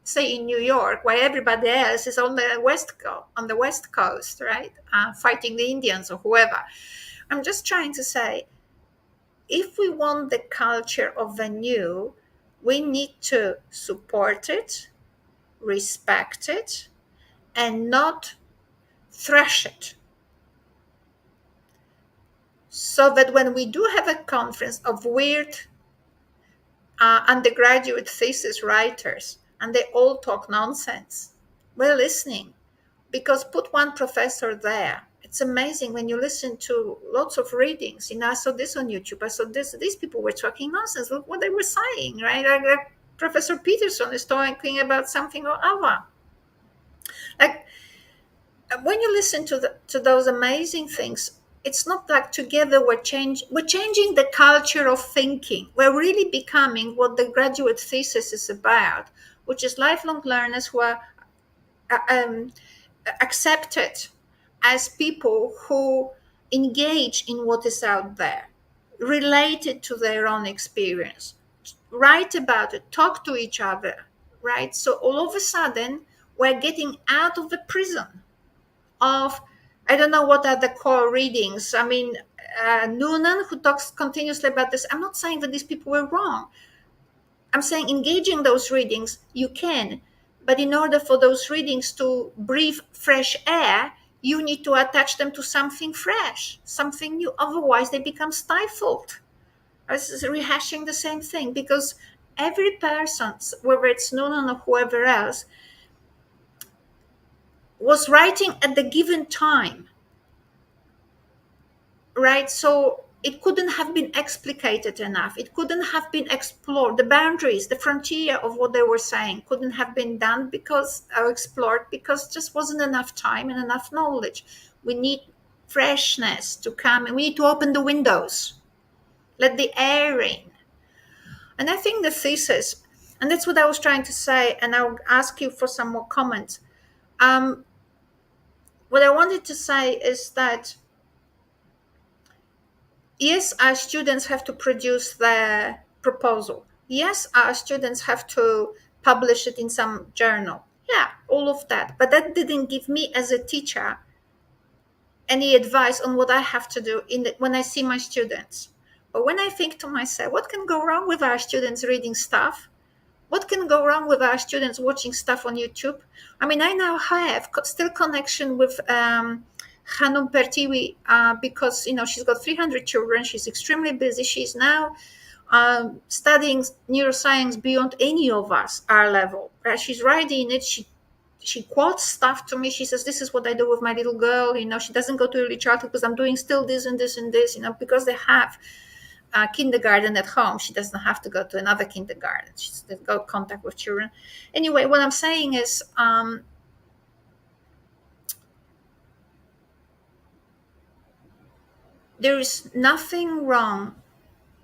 say in New York, while everybody else is on the West Coast, right? Fighting the Indians or whoever. I'm just trying to say, if we want the culture of the new, we need to support it, respect it, and not thrash it. So that when we do have a conference of weird undergraduate thesis writers and they all talk nonsense, we're listening. Because put one professor there, it's amazing when you listen to lots of readings. You know, I saw this on YouTube. I saw this. These people were talking nonsense. Look what they were saying, right? Like Professor Peterson is talking about something or other. Like when you listen to those amazing things, it's not like together we're changing the culture of thinking. We're really becoming what the graduate thesis is about, which is lifelong learners who are uh, um, accepted as people who engage in what is out there, related to their own experience, write about it, talk to each other, right? So all of a sudden, we're getting out of the prison of, I don't know what are the core readings. I mean, Noonan, who talks continuously about this, I'm not saying that these people were wrong. I'm saying engaging those readings, you can, but in order for those readings to breathe fresh air, you need to attach them to something fresh, something new. Otherwise, they become stifled. This is rehashing the same thing because every person, whether it's Noonan or whoever else, was writing at the given time, right? So it couldn't have been explicated enough. It couldn't have been explored. The boundaries, the frontier of what they were saying couldn't have been done because, or explored, because just wasn't enough time and enough knowledge. We need freshness to come, and we need to open the windows, let the air in. And I think the thesis, and that's what I was trying to say, and I'll ask you for some more comments. What I wanted to say is that yes, our students have to produce their proposal. Yes, our students have to publish it in some journal. Yeah, all of that. But that didn't give me as a teacher any advice on what I have to do when I see my students. But when I think to myself, what can go wrong with our students reading stuff? What can go wrong with our students watching stuff on YouTube? I mean, I now have still connection with Hanum Pertiwi because she's got 300 children. She's extremely busy. She's now studying neuroscience beyond any of us, our level. She's writing it. She quotes stuff to me. She says, "This is what I do with my little girl." She doesn't go to early childhood because I'm doing still this and this and this. Because they have kindergarten at home. She doesn't have to go to another kindergarten. She's got contact with children. Anyway, what I'm saying is there is nothing wrong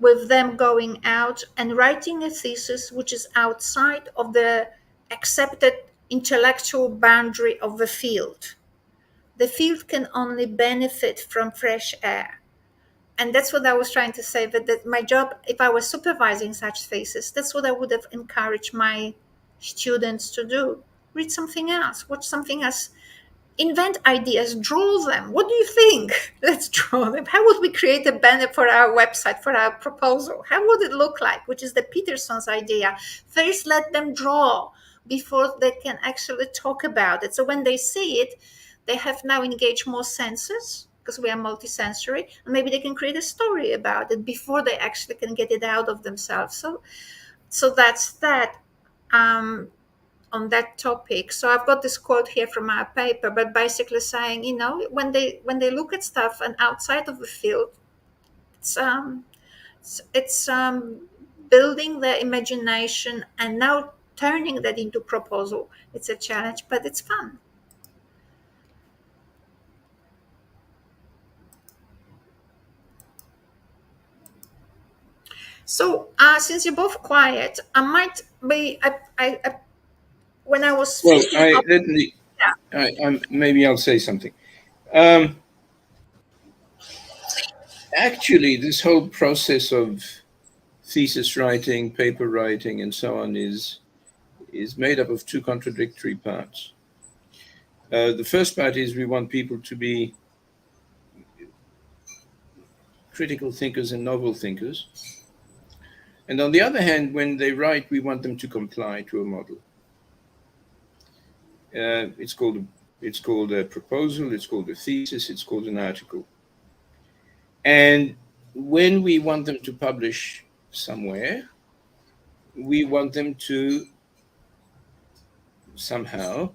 with them going out and writing a thesis which is outside of the accepted intellectual boundary of the field. The field can only benefit from fresh air. And that's what I was trying to say, that my job, if I was supervising such thesis, that's what I would have encouraged my students to do. Read something else, watch something else, invent ideas, draw them. What do you think? Let's draw them. How would we create a banner for our website, for our proposal? How would it look like? Which is the Peterson's idea. First, let them draw before they can actually talk about it. So when they see it, they have now engaged more senses because we are multisensory, and maybe they can create a story about it before they actually can get it out of themselves. So that's that. On that topic. So I've got this quote here from our paper, but basically saying, when they look at stuff and outside of the field, it's building their imagination and now turning that into proposal. It's a challenge, but it's fun. So since you're both quiet, I might be. I when I was Well, thinking of, maybe I'll say something. Um, Actually, this whole process of thesis writing, paper writing, and so on is made up of two contradictory parts. The first part is we want people to be critical thinkers and novel thinkers. And on the other hand, when they write, we want them to comply to a model. It's called a proposal, it's called a thesis, it's called an article. And when we want them to publish somewhere, we want them to somehow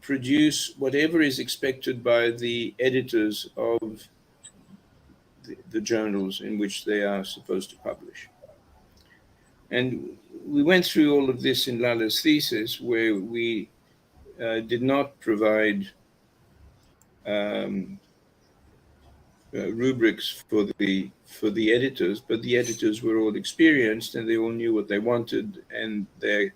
produce whatever is expected by the editors of the journals in which they are supposed to publish. And we went through all of this in Lala's thesis, where we did not provide rubrics for the editors, but the editors were all experienced and they all knew what they wanted, and the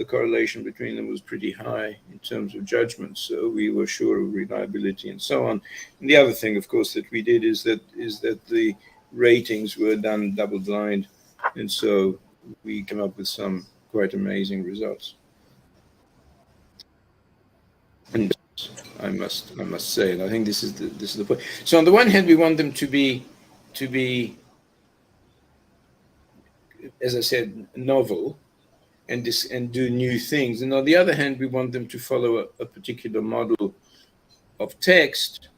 correlation between them was pretty high in terms of judgment. So we were sure of reliability and so on. And the other thing, of course, that we did is that the ratings were done double blind, and so we came up with some quite amazing results. And I must say, and I think this is the point. So on the one hand, we want them to be, as I said, novel and do new things, and on the other hand, we want them to follow a particular model of text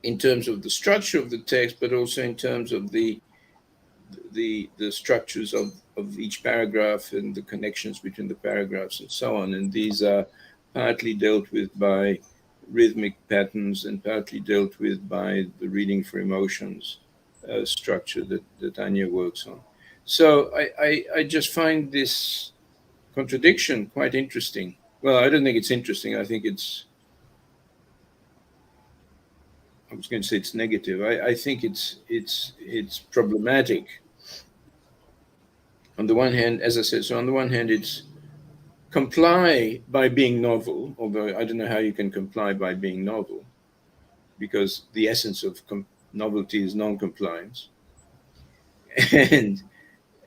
in terms of the structure of the text, but also in terms of the structures of each paragraph and the connections between the paragraphs and so on. And these are partly dealt with by rhythmic patterns and partly dealt with by the reading for emotions structure that Anya works on. So I just find this contradiction quite interesting. Well, I don't think it's interesting. I was going to say it's negative. I think it's problematic. On the one hand, as I said, so on the one hand, it's comply by being novel, although I don't know how you can comply by being novel, because the essence of novelty is non-compliance. and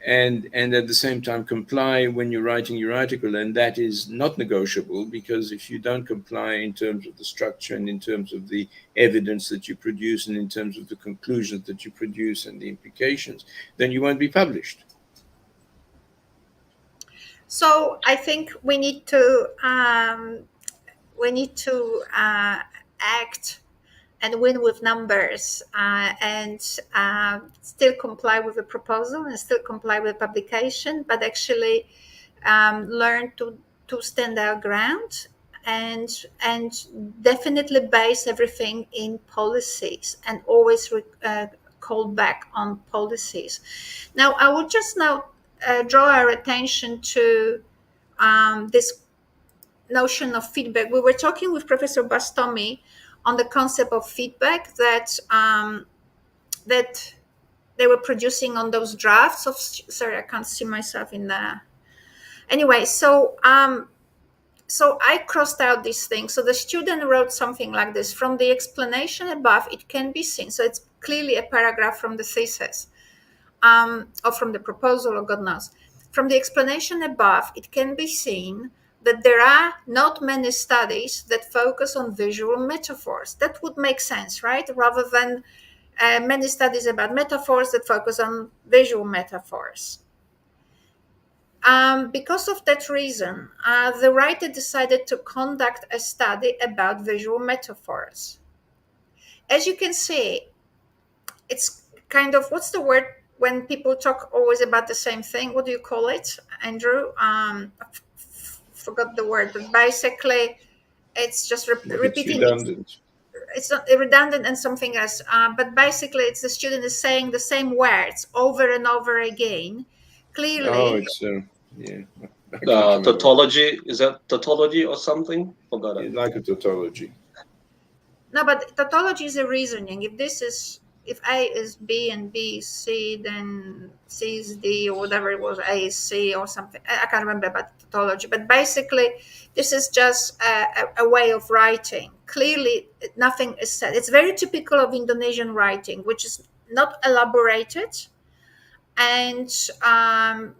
and at the same time comply when you're writing your article, and that is not negotiable, because if you don't comply in terms of the structure and in terms of the evidence that you produce and in terms of the conclusions that you produce and the implications, then you won't be published. So I think we need to act and win with numbers, and still comply with the proposal and still comply with publication, but actually learn to stand our ground, and definitely base everything in policies and always call back on policies. Now, I would just now draw our attention to this notion of feedback. We were talking with Professor Bastomi on the concept of feedback that they were producing on those drafts of. Sorry, I can't see myself in the. Anyway, so I crossed out these things. So the student wrote something like this: from the explanation above, it can be seen. So it's clearly a paragraph from the thesis, or from the proposal, or God knows. From the explanation above, it can be seen that there are not many studies that focus on visual metaphors. That would make sense, right? Rather than many studies about metaphors that focus on visual metaphors. Because of that reason, the writer decided to conduct a study about visual metaphors. As you can see, it's kind of, what's the word when people talk always about the same thing? What do you call it, Andrew? Forgot the word, but basically it's just It's repeating it. redundant. It's not redundant and something else, but basically it's the student is saying the same words over and over again. Oh, Clearly, it's yeah. I can't remember. Tautology, is that tautology or something? Forgot it. Like a tautology. no, but tautology is a reasoning. If A is B and B is C, then C is D, or whatever it was, A is C or something. I can't remember about tautology, but basically, this is just a way of writing. Clearly, nothing is said. It's very typical of Indonesian writing, which is not elaborated and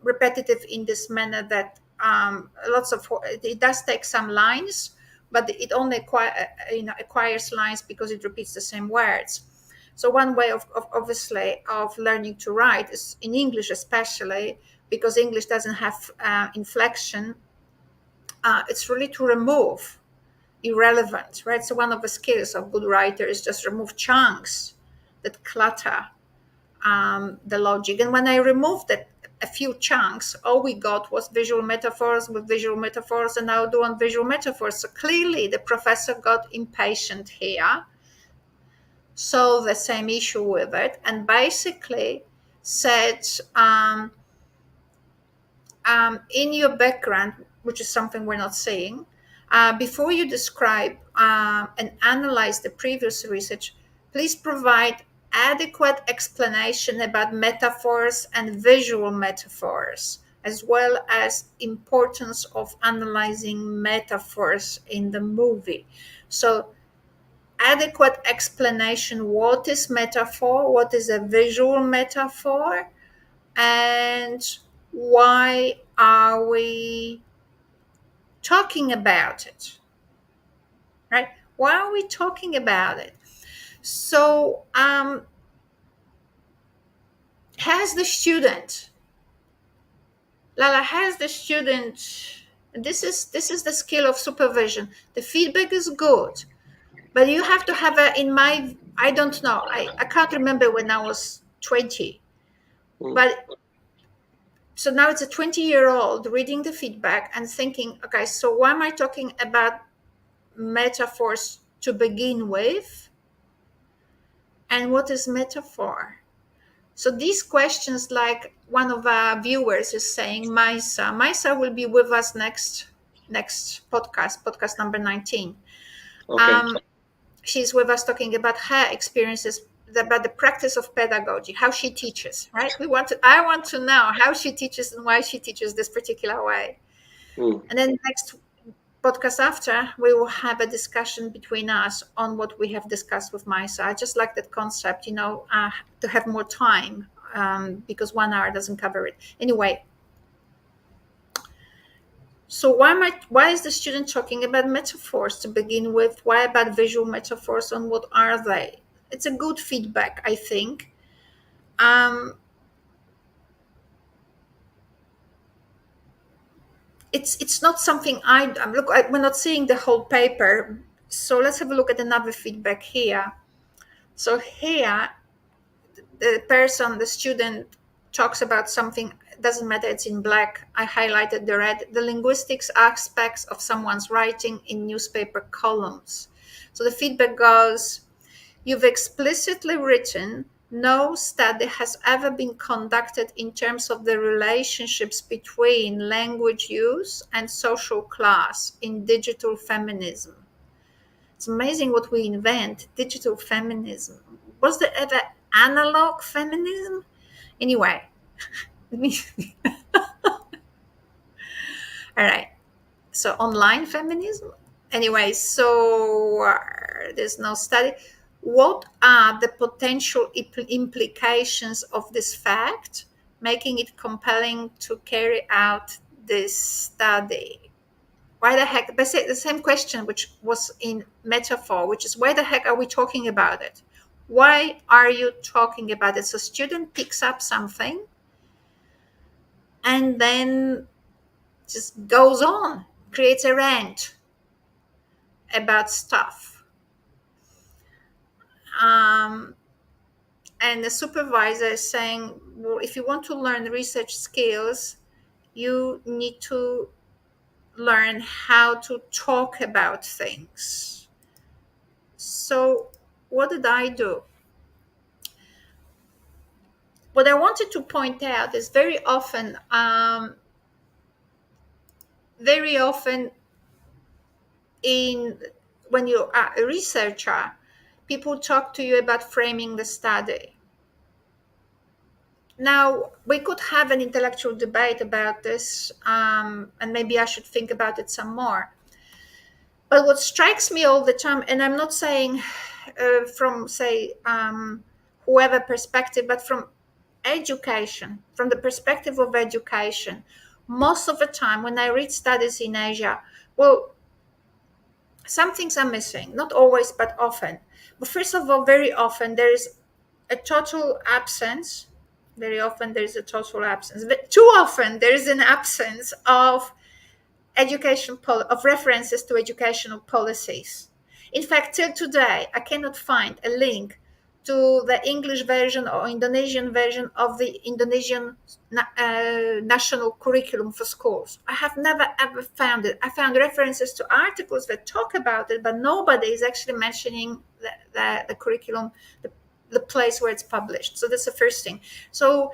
repetitive in this manner that it does take some lines, but it only acquires lines because it repeats the same words. So one way of obviously of learning to write is in English, especially because English doesn't have inflection. It's really to remove irrelevant, right? So one of the skills of good writer is just remove chunks that clutter the logic. And when I removed a few chunks, all we got was visual metaphors with visual metaphors, and now do on visual metaphors. So clearly, the professor got impatient here, saw the same issue with it, and basically said, in your background, which is something we're not saying, before you describe and analyze the previous research, Please provide adequate explanation about metaphors and visual metaphors, as well as importance of analyzing metaphors in the movie. So adequate explanation: what is metaphor, what is a visual metaphor, and why are we talking about it, right? Why are we talking about it? So has the student Lala, has the student, this is the skill of supervision. The feedback is good, but you have to have a, in my, I don't know, I can't remember when I was 20, mm, but so now it's a 20-year-old reading the feedback and thinking, okay, so why am I talking about metaphors to begin with, and what is metaphor? So these questions, like one of our viewers is saying, Maisa will be with us next podcast number 19. okay. um, she's with us talking about her experiences, about the practice of pedagogy, how she teaches, right? I want to know how she teaches and why she teaches this particular way. Mm, And then next podcast after, we will have a discussion between us on what we have discussed with Maisa. I just like that concept, to have more time, because 1 hour doesn't cover it. Anyway, so why is the student talking about metaphors to begin with? Why about visual metaphors, and what are they? It's a good feedback, I think. It's not something we're not seeing the whole paper, so let's have a look at another feedback here. So here, the student talks about something. Doesn't matter, it's in black. I highlighted the red: the linguistics aspects of someone's writing in newspaper columns. So the feedback goes: you've explicitly written, no study has ever been conducted in terms of the relationships between language use and social class in digital feminism. It's amazing what we invent. Digital feminism. Was there ever analog feminism? Anyway, all right. So online feminism. Anyway, so there's no study. What are the potential implications of this fact, making it compelling to carry out this study? Why the heck? Basically, the same question which was in metaphor, which is, why the heck are we talking about it? Why are you talking about it? So student picks up something and then just goes on, creates a rant about stuff. Um, and the supervisor is saying, well, if you want to learn research skills, you need to learn how to talk about things. So, what did I do? What I wanted to point out is very often in when you are a researcher, people talk to you about framing the study. Now, we could have an intellectual debate about this, and maybe I should think about it some more. But what strikes me all the time, and I'm not saying from, say, whoever perspective, but from education, from the perspective of education, most of the time when I read studies in Asia, well, some things are missing, not always, but often. But first of all, very often there is a total absence. Very often there is a total absence. But too often there is an absence of of references to educational policies. In fact, till today, I cannot find a link to the English version or Indonesian version of the Indonesian national curriculum for schools. I have never ever found it. I found references to articles that talk about it, but nobody is actually mentioning the curriculum, the place where it's published. So that's the first thing. So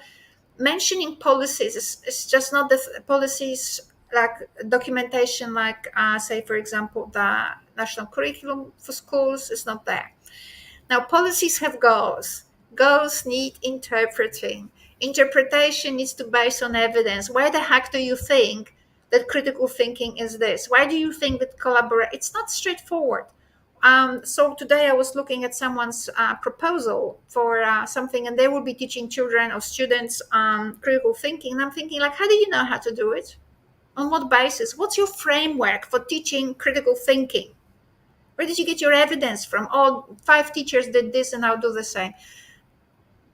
mentioning policies is just not the policies, like documentation, like say, for example, the national curriculum for schools is not there. Now, policies have goals. Goals need interpreting. Interpretation needs to base on evidence. Why the heck do you think that critical thinking is this? Why do you think that collaborate? It's not straightforward. So today I was looking at someone's proposal for something, and they will be teaching children or students critical thinking. And I'm thinking, like, how do you know how to do it? On what basis? What's your framework for teaching critical thinking? Where did you get your evidence from? All five teachers did this and I'll do the same.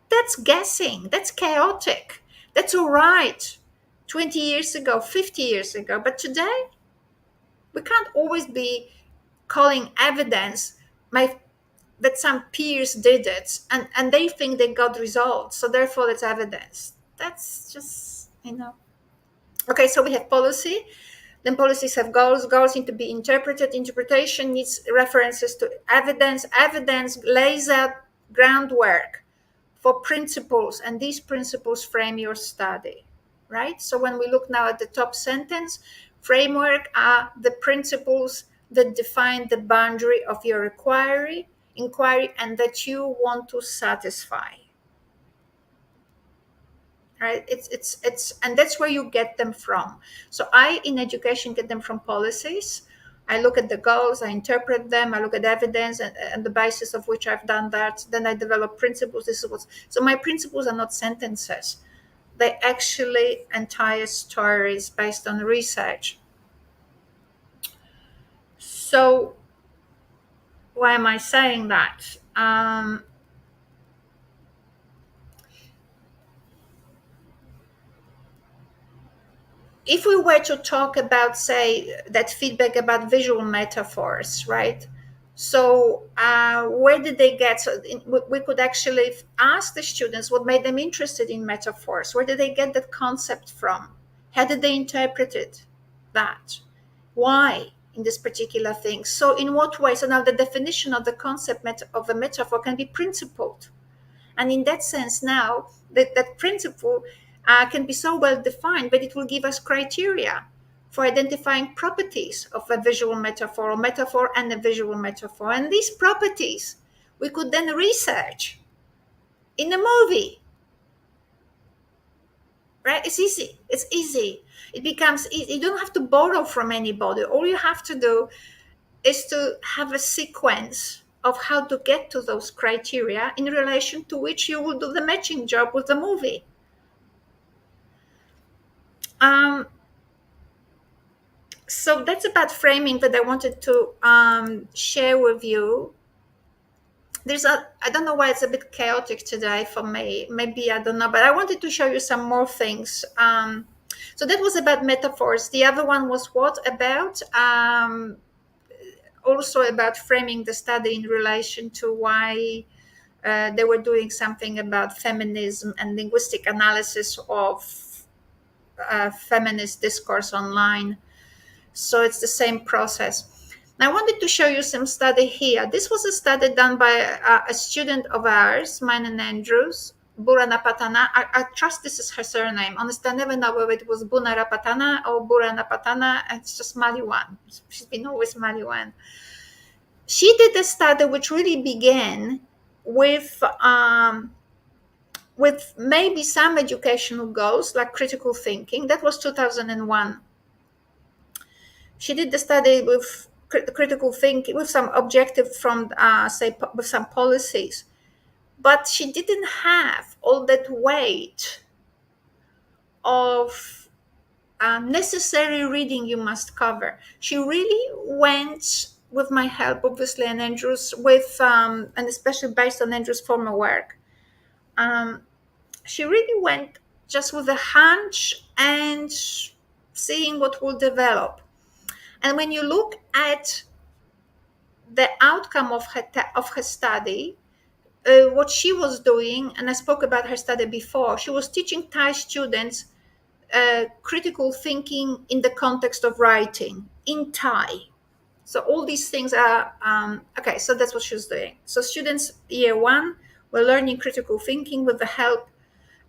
That's guessing. That's chaotic. That's all right 20 years ago, 50 years ago. But today, we can't always be calling evidence my, that some peers did it and they think they got results. So therefore, it's evidence. That's just, Okay, so we have policy. Then policies have goals. Goals need to be interpreted. Interpretation needs references to evidence. Evidence lays out groundwork for principles, and these principles frame your study, right? So when we look now at the top sentence, framework are the principles that define the boundary of your inquiry and that you want to satisfy, right? It's and that's where you get them from. So I in education get them from policies. I look at the goals, I interpret them, I look at evidence and the basis of which I've done that. Then I develop principles. This is what, so my principles are not sentences, they actually entire stories based on research. So why am I saying that? If we were to talk about, say, that feedback about visual metaphors, right? So, where did they get? So, we could actually ask the students what made them interested in metaphors. Where did they get that concept from? How did they interpret it? That? Why in this particular thing? So, in what way? So, now the definition of the concept of a metaphor can be principled. And in that sense, now that principle can be so well defined, but it will give us criteria for identifying properties of a visual metaphor or metaphor and a visual metaphor. And these properties we could then research in a movie, right? It's easy. It's easy. It becomes easy. You don't have to borrow from anybody. All you have to do is to have a sequence of how to get to those criteria in relation to which you will do the matching job with the movie. So that's about framing that I wanted to share with you. I don't know why it's a bit chaotic today for me. Maybe, I don't know, but I wanted to show you some more things. So that was about metaphors. The other one was what about? Also about framing the study in relation to why they were doing something about feminism and linguistic analysis of feminist discourse online. So it's the same process. Now, I wanted to show you some study here. This was a study done by a student of ours, mine and Andrews, Buranapatana. I trust this is her surname. Honestly, I never know whether it was Bunarapatana or Buranapatana. It's just Maliwan. She's been always Maliwan. She did a study which really began with maybe some educational goals like critical thinking. That was 2001. She did the study with critical thinking, with some objective from, with some policies. But she didn't have all that weight of necessary reading you must cover. She really went, with my help, obviously, and Andrew's, and especially based on Andrew's former work, she really went just with a hunch and seeing what will develop. And when you look at the outcome of her study, what she was doing, and I spoke about her study before, she was teaching Thai students critical thinking in the context of writing in Thai. So all these things are okay. So that's what she was doing. So students year one were learning critical thinking with the help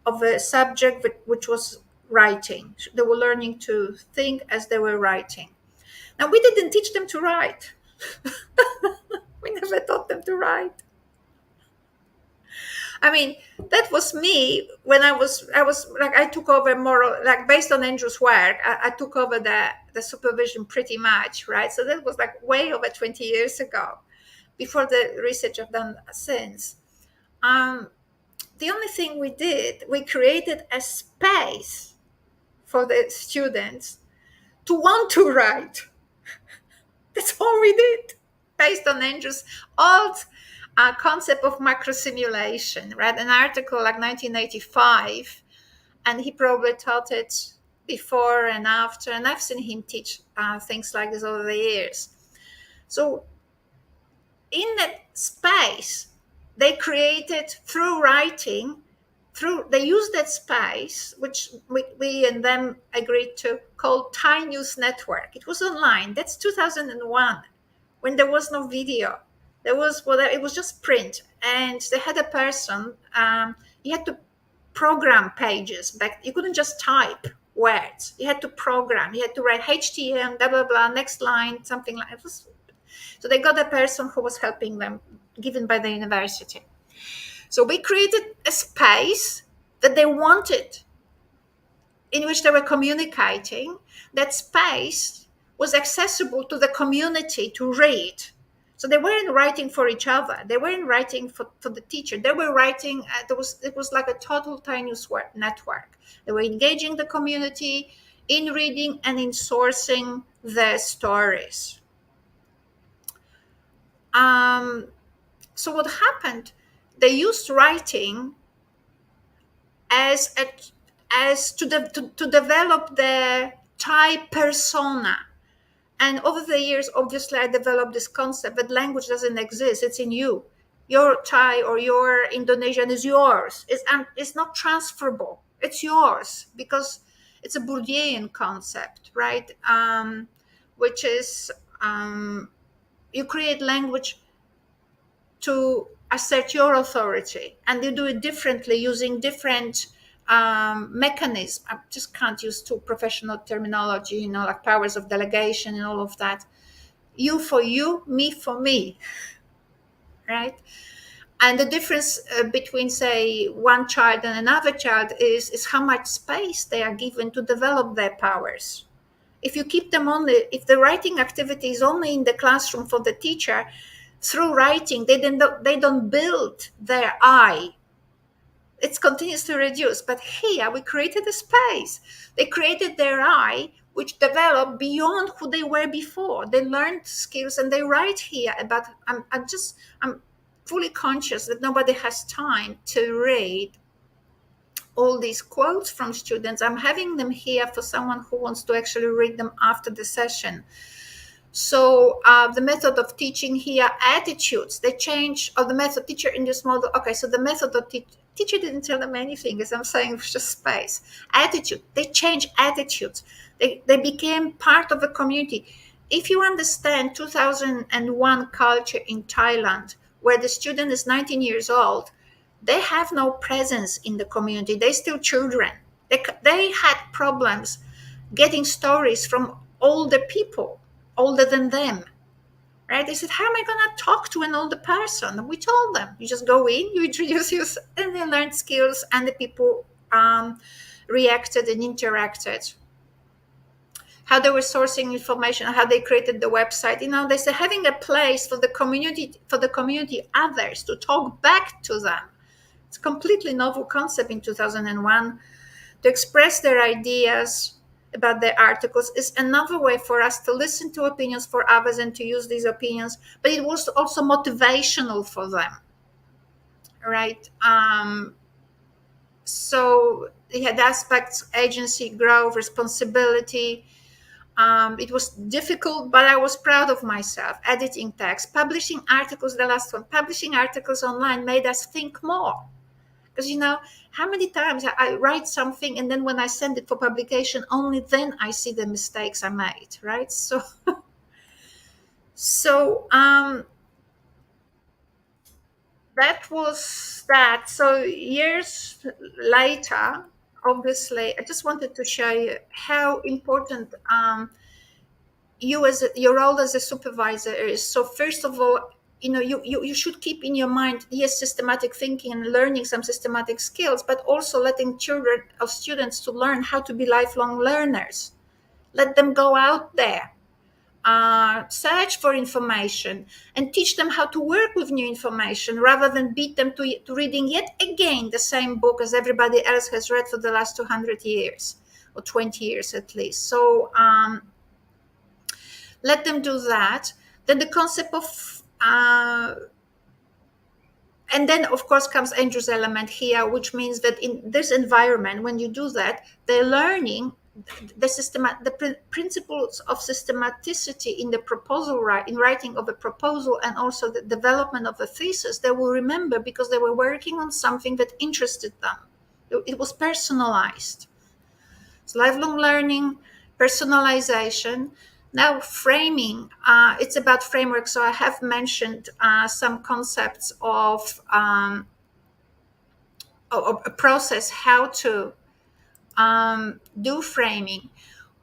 of a subject which was writing. They were learning to think as they were writing. Now, we didn't teach them to write. We never taught them to write. I mean, that was me when I was like, I took over more like based on Andrew's work. I took over the supervision pretty much, right? So that was like way over 20 years ago, before the research I've done since. Um, the only thing we did, we created a space for the students to want to write. That's all we did, based on Andrew's old concept of macro simulation. Read an article like 1985, and he probably taught it before and after. And I've seen him teach things like this over the years. So in that space, they created through writing, through they used that space, which we and them agreed to, called Thai News Network. It was online. That's 2001, when there was no video. There was, well, it was just print, and they had a person. He had to program pages back. You couldn't just type words. You had to program. You had to write HTML, blah blah blah. Next line, something like it was. So they got a person who was helping them, given by the university. So we created a space that they wanted, in which they were communicating. That space was accessible to the community to read. So they weren't writing for each other. They weren't writing for the teacher. They were writing. It was like a total tiny network. They were engaging the community in reading and in sourcing their stories. So what happened? They used writing as a as to develop the Thai persona. And over the years, obviously, I developed this concept that language doesn't exist; it's in you. Your Thai or your Indonesian is yours. It's not transferable. It's yours because it's a Bourdieuian concept, right? Which is you create language to assert your authority, and you do it differently using different mechanisms. I just can't use too professional terminology, like powers of delegation and all of that. You for you, me for me, right? And the difference between, say, one child and another child is how much space they are given to develop their powers. If you keep them only, if the writing activity is only in the classroom for the teacher, through writing they don't build their I. It continues to reduce. But here we created a space. They created their I, which developed beyond who they were before. They learned skills, and they write here about. I'm fully conscious that nobody has time to read all these quotes from students. I'm having them here for someone who wants to actually read them after the session. So the method of teaching here, attitudes, they change, or the method teacher in this model. Okay, so the method of teacher didn't tell them anything, as I'm saying, it was just space. Attitude, they change attitudes. They became part of the community. If you understand 2001 culture in Thailand, where the student is 19 years old, they have no presence in the community. They're still children. They had problems getting stories from older people, older than them, right? They said, how am I going to talk to an older person? And we told them, you just go in, you introduce yourself, and they learned skills, and the people reacted and interacted. How they were sourcing information, how they created the website. They said having a place for the community, others to talk back to them. It's a completely novel concept in 2001. To express their ideas about their articles is another way for us to listen to opinions for others and to use these opinions, but it was also motivational for them, right? So it had aspects: agency, growth, responsibility. It was difficult, but I was proud of myself. Editing text, publishing articles, the last one, publishing articles online made us think more. Because how many times I write something, and then when I send it for publication, only then I see the mistakes I made, right? So that was that. So years later, obviously, I just wanted to show you how important your role as a supervisor is. So first of all, you should keep in your mind, yes, systematic thinking and learning some systematic skills, but also letting children or students to learn how to be lifelong learners. Let them go out there, search for information, and teach them how to work with new information rather than beat them to reading yet again the same book as everybody else has read for the last 200 years or 20 years at least. So let them do that. Then the concept of and then of course comes Andrew's element here, which means that in this environment, when you do that, they're learning the principles of systematicity in the proposal, in writing of a proposal, and also the development of a thesis. They will remember because they were working on something that interested them. It was personalized. It's lifelong learning, personalization. Now, framing, it's about framework. So I have mentioned some concepts of a process, how to do framing.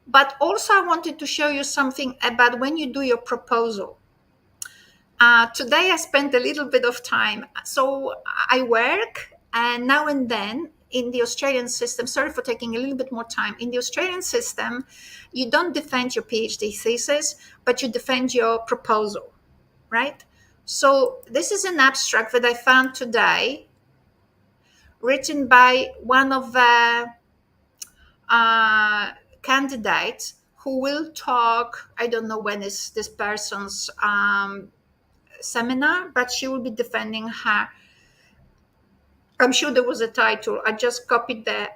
But also, I wanted to show you something about when you do your proposal. Today, I spent a little bit of time. So I work, and now and then in the Australian system, sorry for taking a little bit more time. In the Australian system, you don't defend your PhD thesis, but you defend your proposal, right? So this is an abstract that I found today, written by one of the candidates who will talk. I don't know when is this person's seminar, but she will be defending her. I'm sure there was a title. I just copied the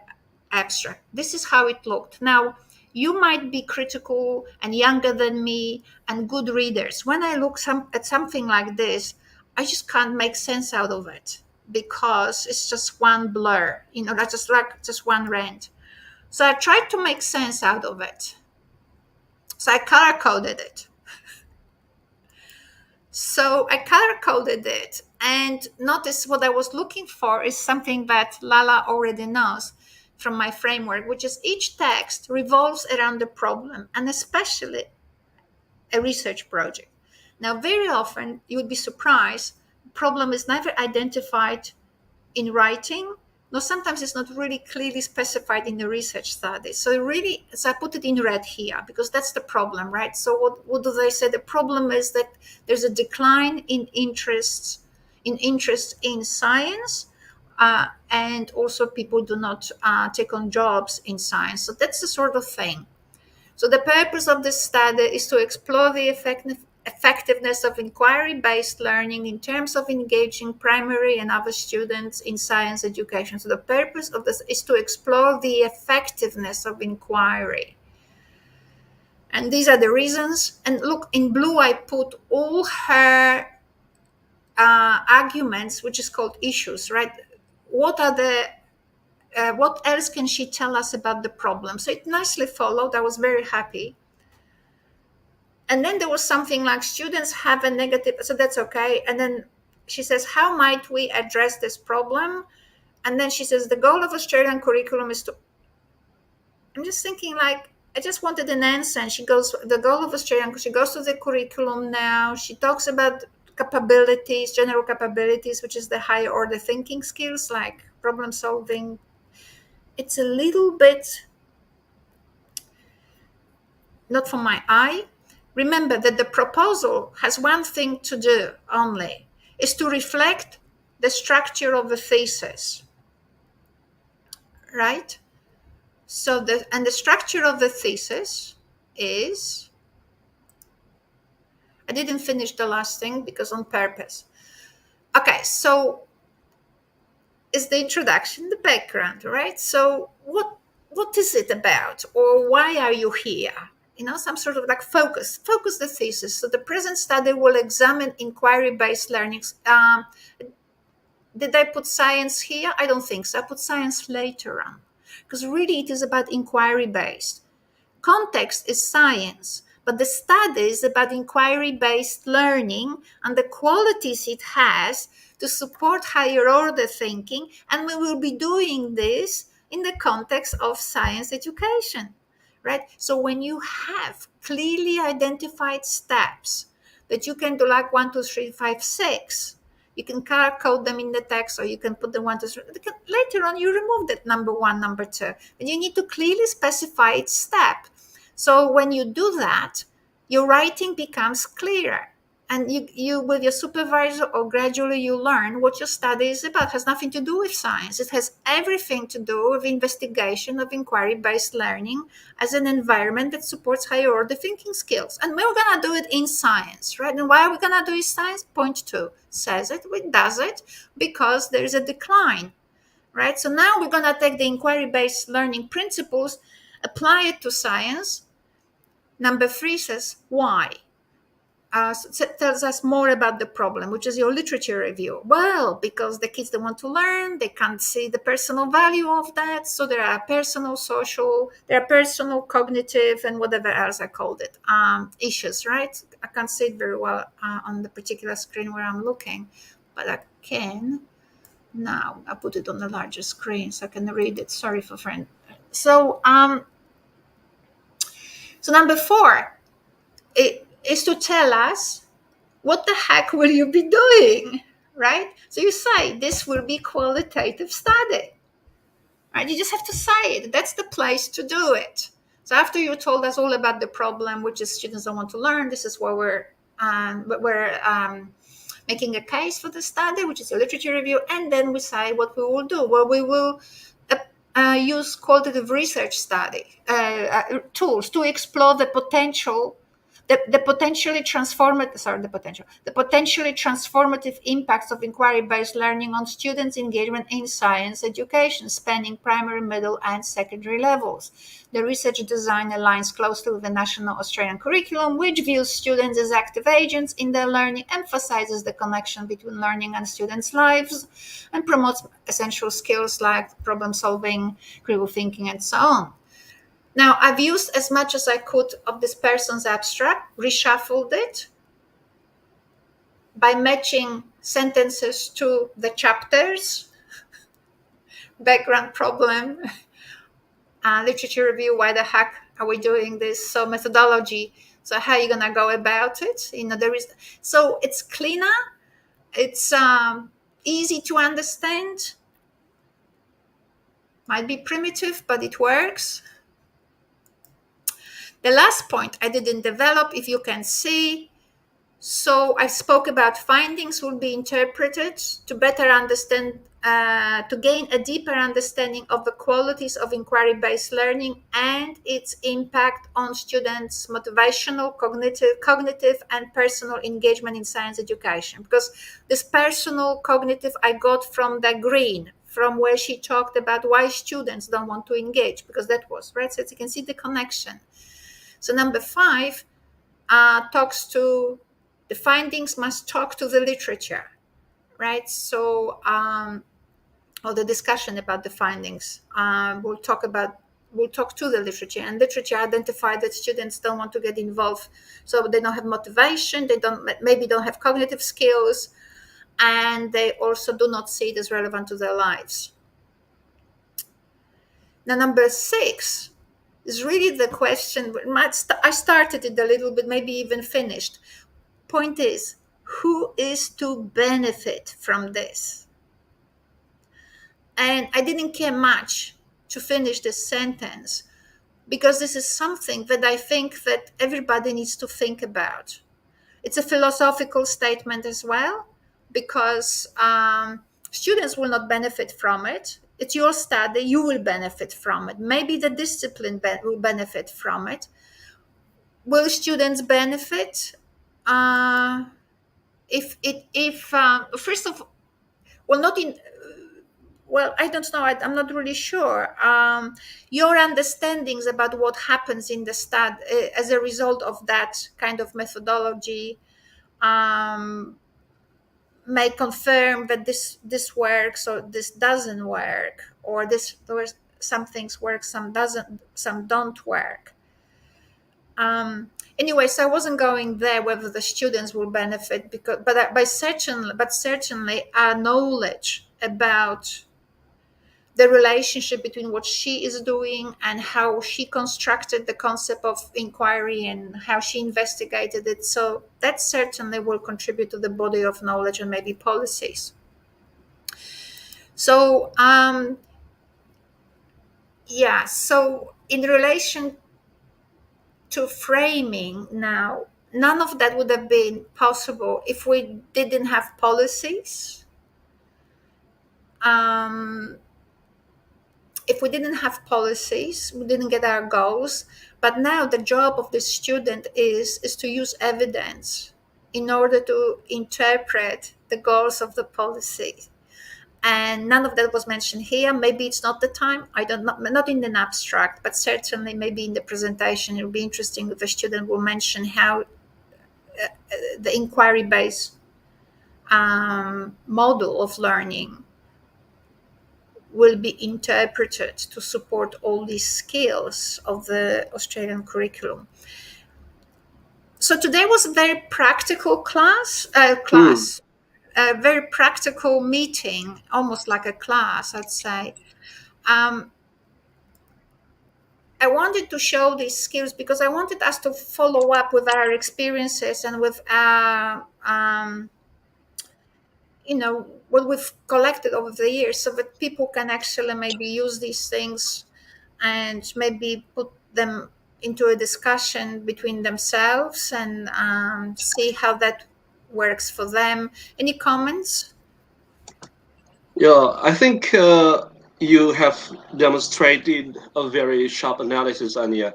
abstract. This is how it looked. Now, you might be critical and younger than me and good readers. When I look at something like this, I just can't make sense out of it because it's just one blur, that's just like just one rant. So I tried to make sense out of it. So I color coded it. And notice what I was looking for is something that Lala already knows from my framework, which is each text revolves around the problem, and especially a research project. Now, very often you would be surprised, the problem is never identified in writing. No, sometimes it's not really clearly specified in the research study. So I put it in red here because that's the problem, right? So what do they say? The problem is that there's a decline in interest in science, and also people do not take on jobs in science. So that's the sort of thing. So the purpose of this study is to explore the effectiveness of inquiry-based learning in terms of engaging primary and other students in science education. So the purpose of this is to explore the effectiveness of inquiry. And these are the reasons. And look, in blue, I put all her arguments, which is called issues, right? What else can she tell us about the problem? So it nicely followed. I was very happy. And then there was something like students have a negative, so that's okay. And then she says, how might we address this problem? And then she says, the goal of Australian curriculum is to, I'm just thinking like, I just wanted an answer. And she goes, the goal of Australian, she goes to the curriculum now. She talks about capabilities, general capabilities, which is the higher order thinking skills like problem solving. It's a little bit not for my eye. Remember that the proposal has one thing to do only, is to reflect the structure of the thesis, right? So the structure of the thesis is, I didn't finish the last thing because on purpose. Okay, so is the introduction, the background, right? So what is it about, or why are you here? Some sort of like focus the thesis. So the present study will examine inquiry-based learnings. Did I put science here? I don't think so. I put science later on because really it is about inquiry-based. Context is science, but the study is about inquiry-based learning and the qualities it has to support higher order thinking. And we will be doing this in the context of science education, right? So when you have clearly identified steps that you can do like 1, 2, 3, 5, 6. You can color code them in the text, or you can put the 1, 2, 3. Later on, you remove that number one, number two, and you need to clearly specify each step. So when you do that, your writing becomes clearer, and you with your supervisor, or gradually you learn what your study is about. It has nothing to do with science. It has everything to do with investigation of inquiry-based learning as an environment that supports higher order thinking skills. And we're going to do it in science, right? And why are we going to do it in science? Point two says it. It does it because there is a decline, right? So now we're going to take the inquiry-based learning principles, apply it to science. Number three says why. So it tells us more about the problem, which is your literature review. Well, because the kids don't want to learn, they can't see the personal value of that. So there are personal, social, there are personal, cognitive, and whatever else I called it, issues, right? I can't see it very well on the particular screen where I'm looking, but I can. Now I put it on the larger screen so I can read it. Sorry for friend. So, so number four, it is to tell us what the heck will you be doing, right? So you say this will be qualitative study, right? You just have to say it. That's the place to do it. So after you told us all about the problem, which is students don't want to learn, this is where we're making a case for the study, which is a literature review, and then we say what we will do. Well, we will use qualitative research study tools to explore the potential, the potentially transformative impacts of inquiry-based learning on students' engagement in science education, spanning primary, middle, and secondary levels. The research design aligns closely with the national Australian curriculum, which views students as active agents in their learning, emphasizes the connection between learning and students' lives, and promotes essential skills like problem solving, critical thinking, and so on. Now, I've used as much as I could of this person's abstract, reshuffled it by matching sentences to the chapters, background problem, literature review, why the heck are we doing this? So methodology, so how are you gonna go about it? So it's cleaner, it's easy to understand, might be primitive, but it works. The last point I didn't develop, if you can see, so I spoke about findings will be interpreted to better understand, to gain a deeper understanding of the qualities of inquiry-based learning and its impact on students' motivational, cognitive, and personal engagement in science education. Because this personal, cognitive, I got from the green, from where she talked about why students don't want to engage, because that was, right? So you can see the connection. So number five talks to the findings must talk to the literature, right? So, or the discussion about the findings, we'll talk to the literature, and literature identified that students don't want to get involved, so they don't have motivation, they maybe don't have cognitive skills, and they also do not see it as relevant to their lives. Now, number six is really the question. I started it a little bit, maybe even finished. Point is, who is to benefit from this? And I didn't care much to finish this sentence, because this is something that I think that everybody needs to think about. It's a philosophical statement as well, because students will not benefit from it. It's your study, you will benefit from it. Maybe the discipline will benefit from it. Will students benefit? If first of well, not in well, I don't know, I'm not really sure. Your understandings about what happens in the study as a result of that kind of methodology may confirm that this works or this doesn't work, or some things work, some doesn't, some don't work. Anyway, so I wasn't going there whether the students will benefit, but certainly our knowledge about the relationship between what she is doing and how she constructed the concept of inquiry and how she investigated it. So that certainly will contribute to the body of knowledge and maybe policies. So yeah, so in relation to framing now, none of that would have been possible if we didn't have policies. Um, if we didn't have policies, we didn't get our goals. But now the job of the student is to use evidence in order to interpret the goals of the policy. And none of that was mentioned here. Maybe it's not the time. I don't know, not in an abstract, but certainly maybe in the presentation. It would be interesting if a student will mention how the inquiry based model of learning will be interpreted to support all these skills of the Australian curriculum. So today was a very practical Hmm. a very practical meeting, almost like a class, I'd say. Um, I wanted to show these skills because I wanted us to follow up with our experiences and with what we've collected over the years, so that people can actually maybe use these things and maybe put them into a discussion between themselves and see how that works for them. Any comments? Yeah, I think you have demonstrated a very sharp analysis, Anya.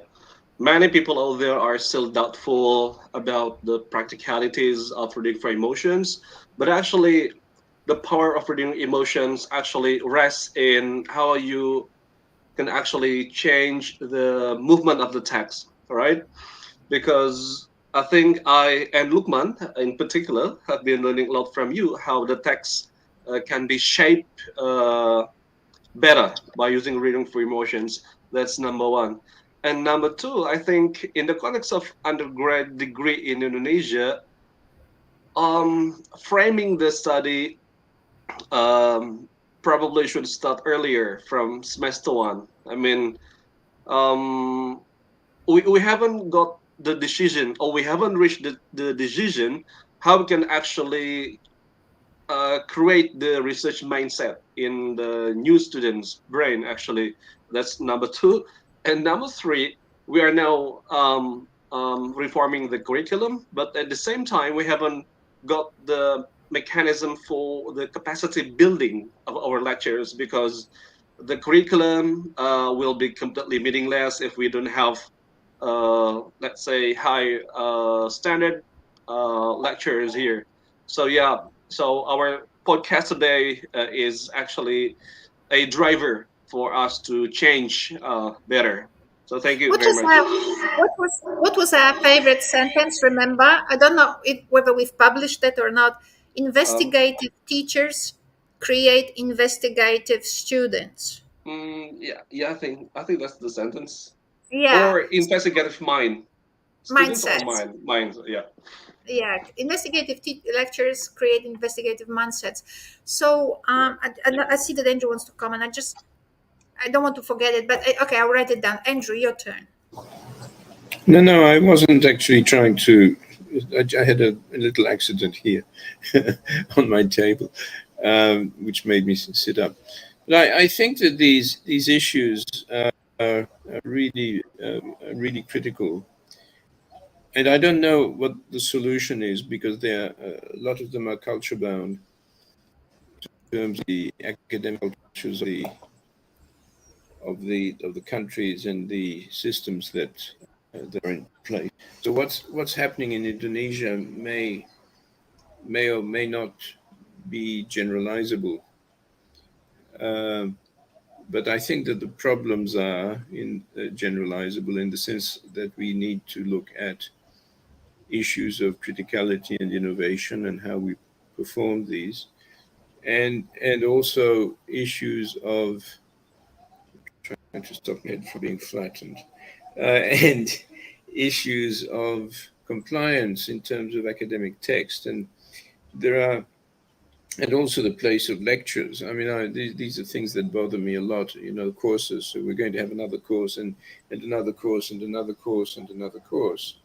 Many people out there are still doubtful about the practicalities of reading for emotions, but actually, the power of reading emotions actually rests in how you can actually change the movement of the text, all right? Because I think I and Lukman in particular have been learning a lot from you how the text can be shaped better by using reading for emotions. That's number one. And number two, I think in the context of undergrad degree in Indonesia, framing the study probably should start earlier from semester one. I mean, um, we haven't got the decision, or we haven't reached the decision how we can actually create the research mindset in the new students brain. Actually, that's number two. And number three, we are now reforming the curriculum, but at the same time we haven't got the mechanism for the capacity building of our lectures, because the curriculum will be completely meaningless if we don't have let's say high standard lectures here. So yeah, so our podcast today is actually a driver for us to change better. So thank you What very was much. our what was our favorite sentence? Remember, I don't know whether we've published it or not. Um, Investigative teachers create investigative students. yeah, yeah, I think that's the sentence. Yeah, Or investigative mind, students or mindsets. mind, minds. Yeah. Yeah, lectures create investigative mindsets. So I see that Andrew wants to comment. I don't want to forget it, but okay, I'll write it down. Andrew, your turn. No, no, I wasn't actually trying to. I had a little accident here on my table, which made me sit up. But I think that these issues are really critical, and I don't know what the solution is, because a lot of them are culture bound in terms of the academic cultures of the countries and the systems that are in place. So what's happening in Indonesia may or may not be generalizable, um, but I think that the problems are generalizable in the sense that we need to look at issues of criticality and innovation and how we perform these, and also issues of trying to stop my head from being flattened, and issues of compliance in terms of academic text. And there are and also the place of lectures. I mean, these are things that bother me a lot. Courses. So we're going to have another course and another course and another course and another course,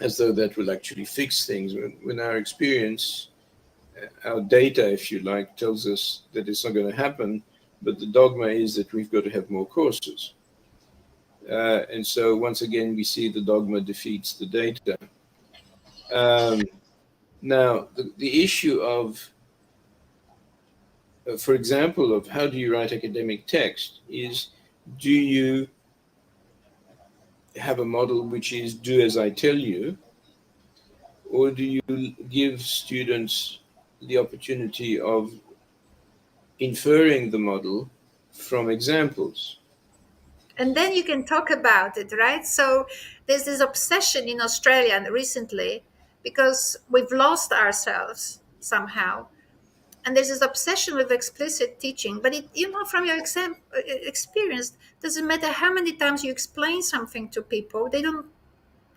as though that will actually fix things. When our experience, our data, if you like, tells us that it's not going to happen, but the dogma is that we've got to have more courses. And so once again, we see the dogma defeats the data. Um, Now, the issue of, for example, of how do you write academic text is, do you have a model which is do as I tell you, or do you give students the opportunity of inferring the model from examples? And then you can talk about it, right? So there's this obsession in Australia recently because we've lost ourselves somehow. And there's this obsession with explicit teaching, but from your experience, doesn't matter how many times you explain something to people, they don't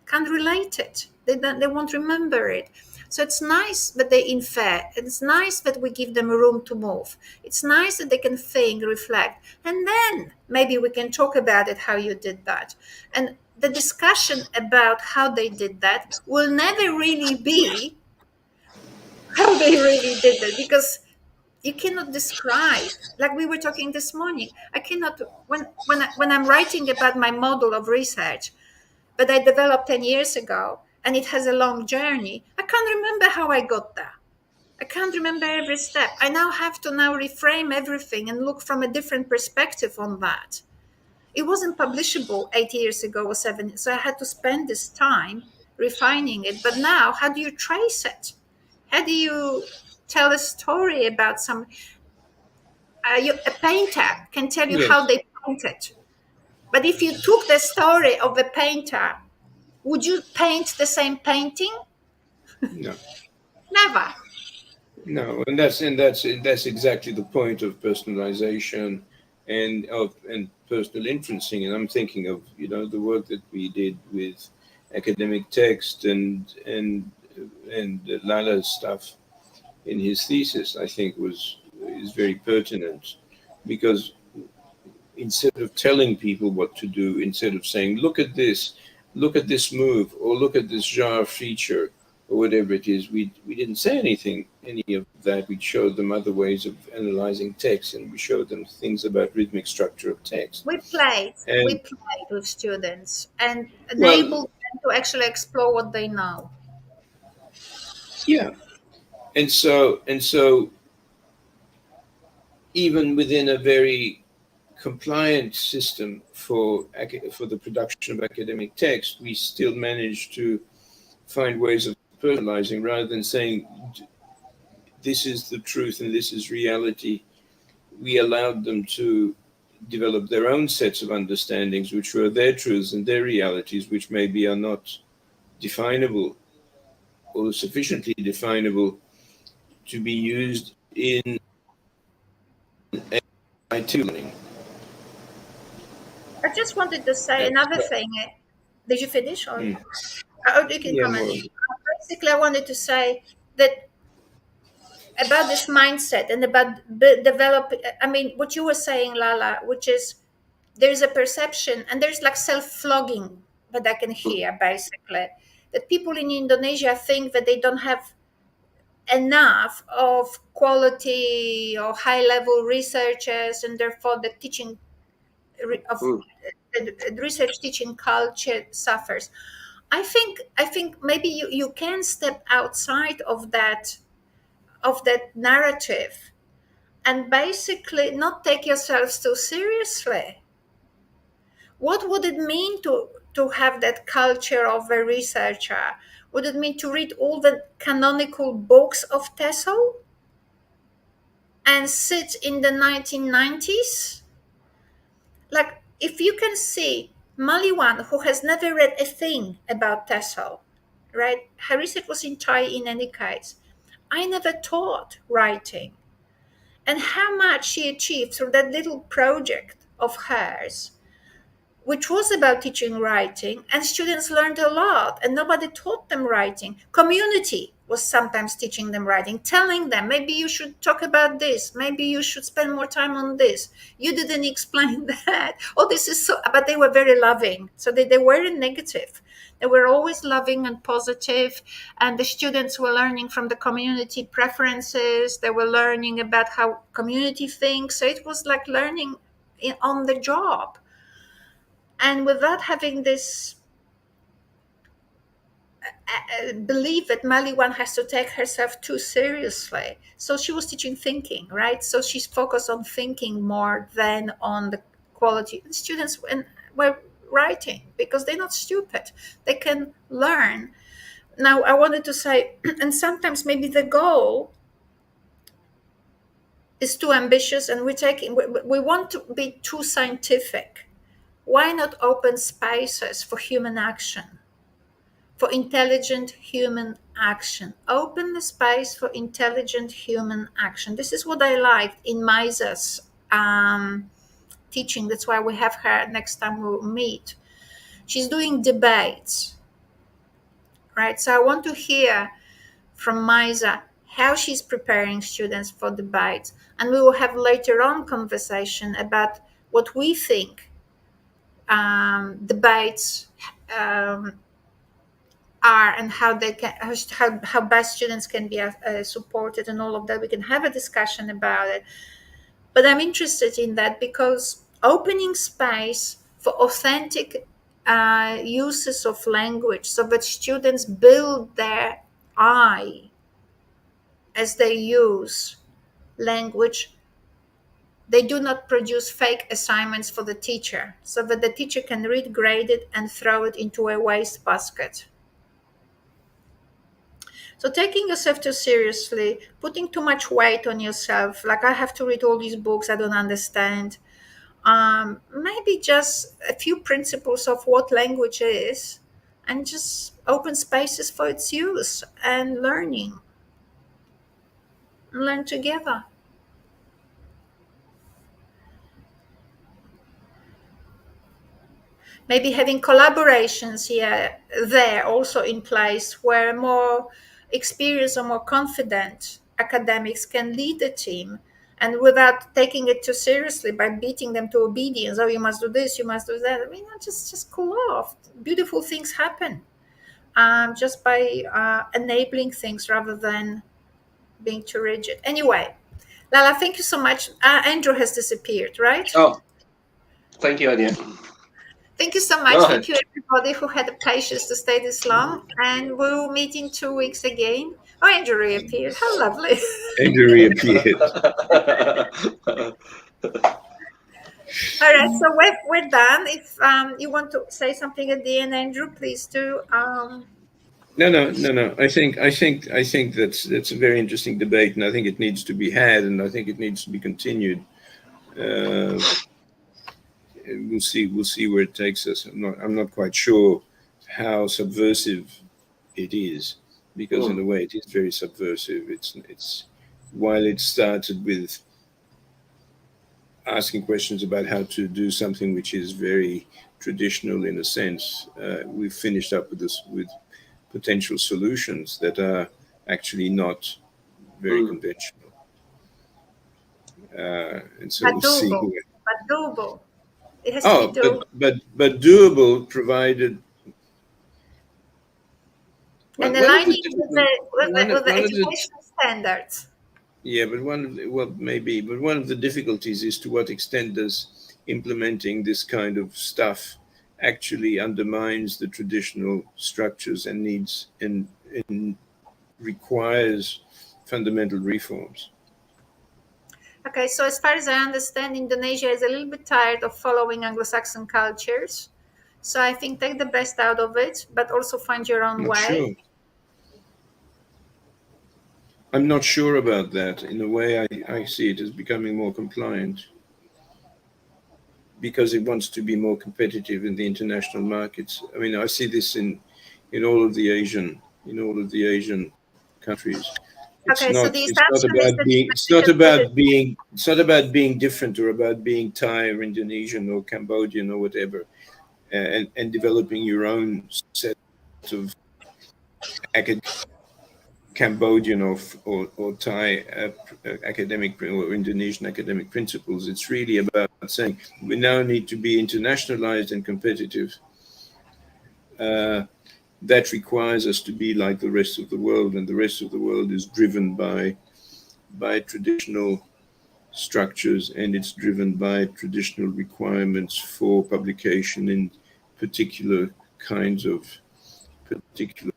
can't relate it. They won't remember it. So it's nice that they infer. It's nice that we give them room to move. It's nice that they can think, reflect, and then maybe we can talk about it, how you did that. And the discussion about how they did that will never really be how they really did it, because you cannot describe, like we were talking this morning. I cannot, when I'm writing about my model of research that I developed 10 years ago, and it has a long journey. I can't remember how I got there. I can't remember every step. I now have to reframe everything and look from a different perspective on that. It wasn't publishable 8 years ago or 7, so I had to spend this time refining it. But now, how do you trace it? How do you tell a story about some? A painter can tell you how Yes. they painted, but if you took the story of a painter, would you paint the same painting? No. Never. No, and that's exactly the point of personalization and personal inferencing. And I'm thinking of the work that we did with academic text and Lala's stuff in his thesis. I think was is very pertinent, because instead of telling people what to do, instead of saying, look at this move, or look at this jar feature, or whatever it is, we didn't say any of that. We showed them other ways of analyzing text, and we showed them things about rhythmic structure of text. We played. We And played with students and well, enabled them to actually explore what they know. yeah. And so even within a very compliant system for the production of academic text, we still manage to find ways of personalizing rather than saying this is the truth and this is reality. We allowed them to develop their own sets of understandings, which were their truths and their realities, which maybe are not definable or sufficiently definable to be used in IT learning. I just wanted to say And another so, thing. Did you finish? Or mm, you can yeah, comment. more or less. Basically, I wanted to say that about this mindset and about develop. I mean, what you were saying, Lala, which is there's a perception and there's like self-flogging that I can hear, basically, that people in Indonesia think that they don't have enough of quality or high level researchers, and therefore the teaching of mm, the research teaching culture suffers. I think maybe you can step outside of that narrative and basically not take yourselves too seriously. What would it mean to have that culture of a researcher? Would it mean to read all the canonical books of TESOL and sit in the 1990s? Like, if you can see Maliwan, who has never read a thing about TESOL, right? Her research was in Thai in any case. I never taught writing. And how much she achieved through that little project of hers, which was about teaching writing, and students learned a lot, and nobody taught them writing. Community was sometimes teaching them writing, telling them maybe you should talk about this, maybe you should spend more time on this. You didn't explain that. Oh, this is so, but they were very loving. So they weren't negative. They were always loving and positive, and the students were learning from the community preferences. They were learning about how community thinks. So it was like learning on the job, and without having this believe that Maliwan has to take herself too seriously. So she was teaching thinking, right? So she's focused on thinking more than on the quality. And students were writing because they're not stupid. They can learn. Now, I wanted to say, and sometimes maybe the goal is too ambitious and we want to be too scientific. Why not open spaces for human action? For intelligent human action. Open the space for intelligent human action. This is what I liked in Maisa's teaching. That's why we have her next time we'll meet. She's doing debates, right? So I want to hear from Maisa how she's preparing students for debates. And we will have later on conversation about what we think debates um, are and how they can how best students can be supported and all of that. We can have a discussion about it, but I'm interested in that because opening space for authentic uses of language so that students build their eye as they use language. They do not produce fake assignments for the teacher so that the teacher can read, grade it, and throw it into a waste basket. So taking yourself too seriously, putting too much weight on yourself, like I have to read all these books I don't understand. Maybe just a few principles of what language is, and just open spaces for its use and learn together. Maybe having collaborations here there also in place where more experienced or more confident academics can lead the team, and without taking it too seriously by beating them to obedience. Oh, you must do this, you must do that. I mean, just cool off. Beautiful things happen just by enabling things rather than being too rigid. Anyway, Lala, thank you so much. Andrew has disappeared, right? Oh, thank you, Anya. Thank you so Go much. ahead. Thank you, everybody who had the patience to stay this long. And we'll meet in 2 weeks again. Oh, Andrew reappeared. How lovely. Andrew reappeared. All right, so we're done. If you want to say something at the end, Andrew, please do. No. I think that's a very interesting debate, and I think it needs to be had, and I think it needs to be continued. Uh, we'll see where it takes us. I'm not quite sure how subversive it is, because in Mm, a way it is very subversive. It's while it started with asking questions about how to do something which is very traditional in a sense, we've finished up with this with potential solutions that are actually not very mm. conventional. And so But we'll see. doable. But doable. It has to be Oh, doable. but doable, provided. And Well, one of the aligning with difficult with the one of the educational standards. yeah, but maybe, but one of the difficulties is to what extent does implementing this kind of stuff actually undermines the traditional structures and needs and requires fundamental reforms. Okay, so as far as I understand, Indonesia is a little bit tired of following Anglo-Saxon cultures. So I think take the best out of it, but also find your own Not way. sure. I'm not sure about that. In a way, I see it as becoming more compliant because it wants to be more competitive in the international markets. I mean, I see this in all of the Asian countries. It's Okay, so not the it's not assumption is about that being it's not Indonesians did it. about being it's not about being different or about being Thai or Indonesian or Cambodian or whatever, and developing your own set of academic Cambodian or Thai academic or Indonesian academic principles. It's really about saying we now need to be internationalized and competitive. Uh, that requires us to be like the rest of the world, and the rest of the world is driven by traditional structures, and it's driven by traditional requirements for publication in particular kinds of particular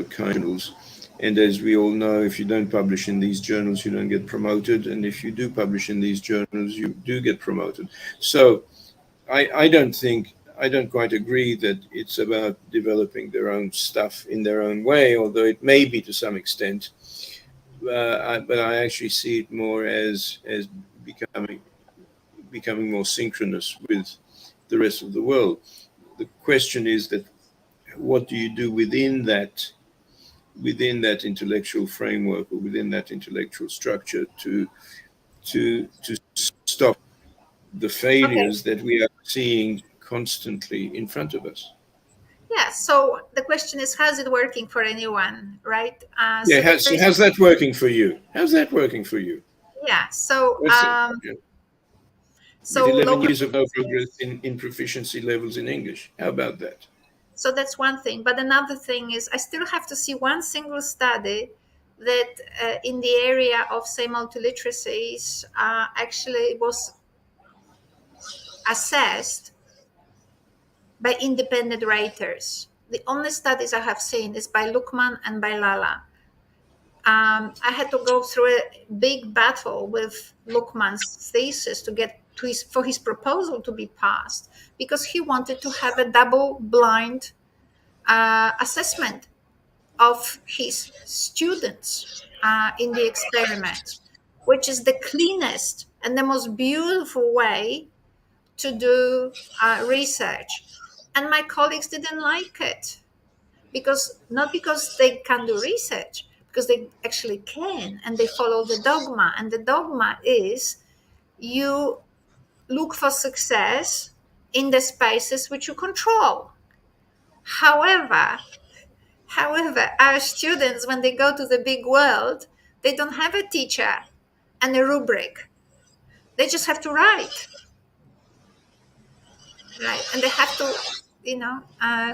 journals. And as we all know, if you don't publish in these journals, you don't get promoted. And if you do publish in these journals, you do get promoted. So I don't think, I don't quite agree that it's about developing their own stuff in their own way, although it may be to some extent. But I actually see it more as becoming becoming more synchronous with the rest of the world. The question is that what do you do within that intellectual framework or within that intellectual structure to stop the Okay. failures that we are seeing constantly in front of us? Yeah. So the question is, how's it working for anyone, right? Yeah, So the first, how's that working for you? How's that working for you? yeah. So What's it? Yeah. With so 11 local. years of no progress in proficiency levels in English. How about that? So that's one thing. But another thing is, I still have to see one single study that in the area of, say, multiliteracies actually was assessed by independent raters. The only studies I have seen is by Lukman and by Lala. I had to go through a big battle with Lukman's thesis to get to for his proposal to be passed, because he wanted to have a double blind assessment of his students in the experiment, which is the cleanest and the most beautiful way to do research. And my colleagues didn't like it, because not because they can do research, because they actually can, and they follow the dogma. And the dogma is, you look for success in the spaces which you control. However, our students, when they go to the big world, they don't have a teacher and a rubric. They just have to write, right? And they have to,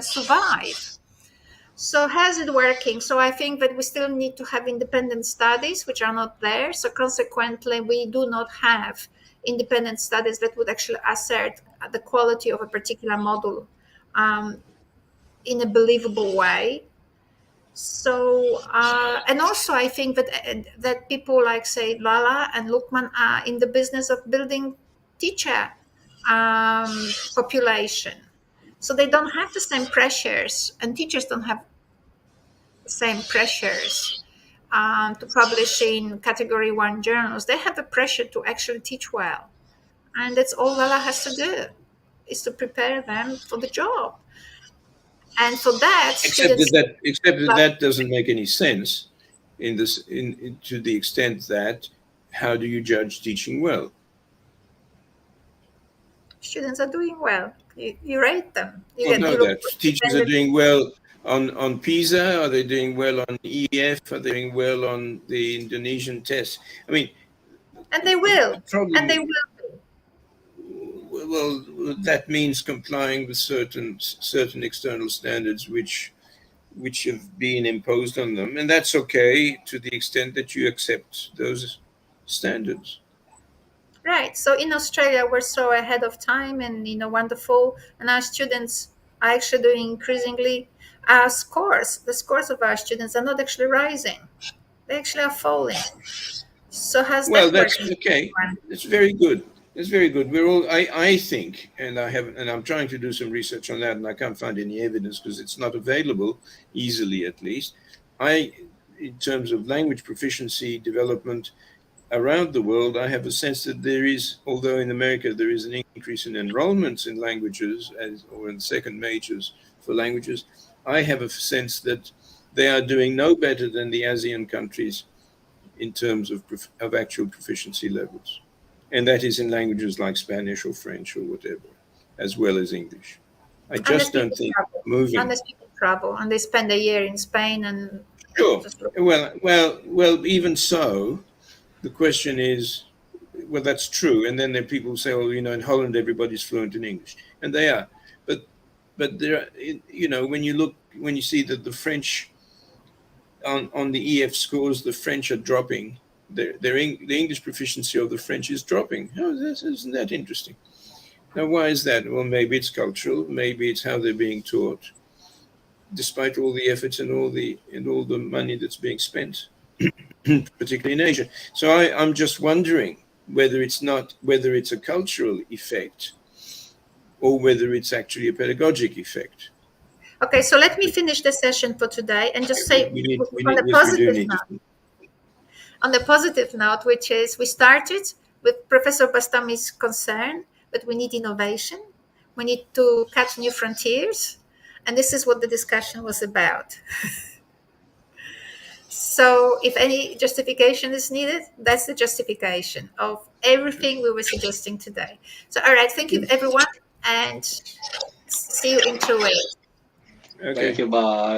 survive. So how's it working? So I think that we still need to have independent studies, which are not there. So consequently, we do not have independent studies that would actually assert the quality of a particular model um, in a believable way. So and also I think that people like, say, Lala and Lukman are in the business of building teacher population, so they don't have the same pressures, and teachers don't have the same pressures to publish in category one journals. They have the pressure to actually teach well, and that's all Lala has to do, is to prepare them for the job. And for that, students Except that that doesn't make any sense in this to the extent that how do you judge teaching well? students are doing well. You rate them. Well, You know look that for teachers are independent. doing well on PISA. Are they doing well on EF? Are they doing well on the Indonesian test? I mean, And they the will. And problem. they will. Well, that means complying with certain external standards which have been imposed on them, and that's okay to the extent that you accept those standards. Right. So in Australia, we're so ahead of time, and wonderful. And our students are actually doing increasingly. Our scores, the scores of our students, are not actually rising. They actually are falling. So how's Well, that that's working? okay. It's very good. It's very good. We're all. I think, and I have, and I'm trying to do some research on that, and I can't find any evidence because it's not available easily, at least. I, in terms of language proficiency development around the world, I have a sense that there is, although in America there is an increase in enrollments in languages or in second majors for languages, I have a sense that they are doing no better than the ASEAN countries in terms of actual proficiency levels. And that is in languages like Spanish or French or whatever, as well as English. I Unless just don't people think travel. moving. Unless people travel and they spend a year in Spain and Sure. Just look. Well. Even so, the question is, well, that's true. And then there are people who say, well, in Holland everybody's fluent in English, and they are. But there, when you see that the French on the EF scores, the French are dropping. The English proficiency of the French is dropping. Oh, isn't that interesting? Now, why is that? Well, maybe it's cultural. Maybe it's how they're being taught, despite all the efforts and all the money that's being spent, particularly in Asia. So I'm just wondering whether it's a cultural effect or whether it's actually a pedagogic effect. Okay, so let me finish the session for today and just say on a Yes, we do positive need note. to. On the positive note, which is we started with Professor Bastami's concern, but we need innovation. We need to catch new frontiers. And this is what the discussion was about. So, if any justification is needed, that's the justification of everything we were suggesting today. So, all right, thank you, everyone, and see you in 2 weeks. Thank Okay. you. Bye.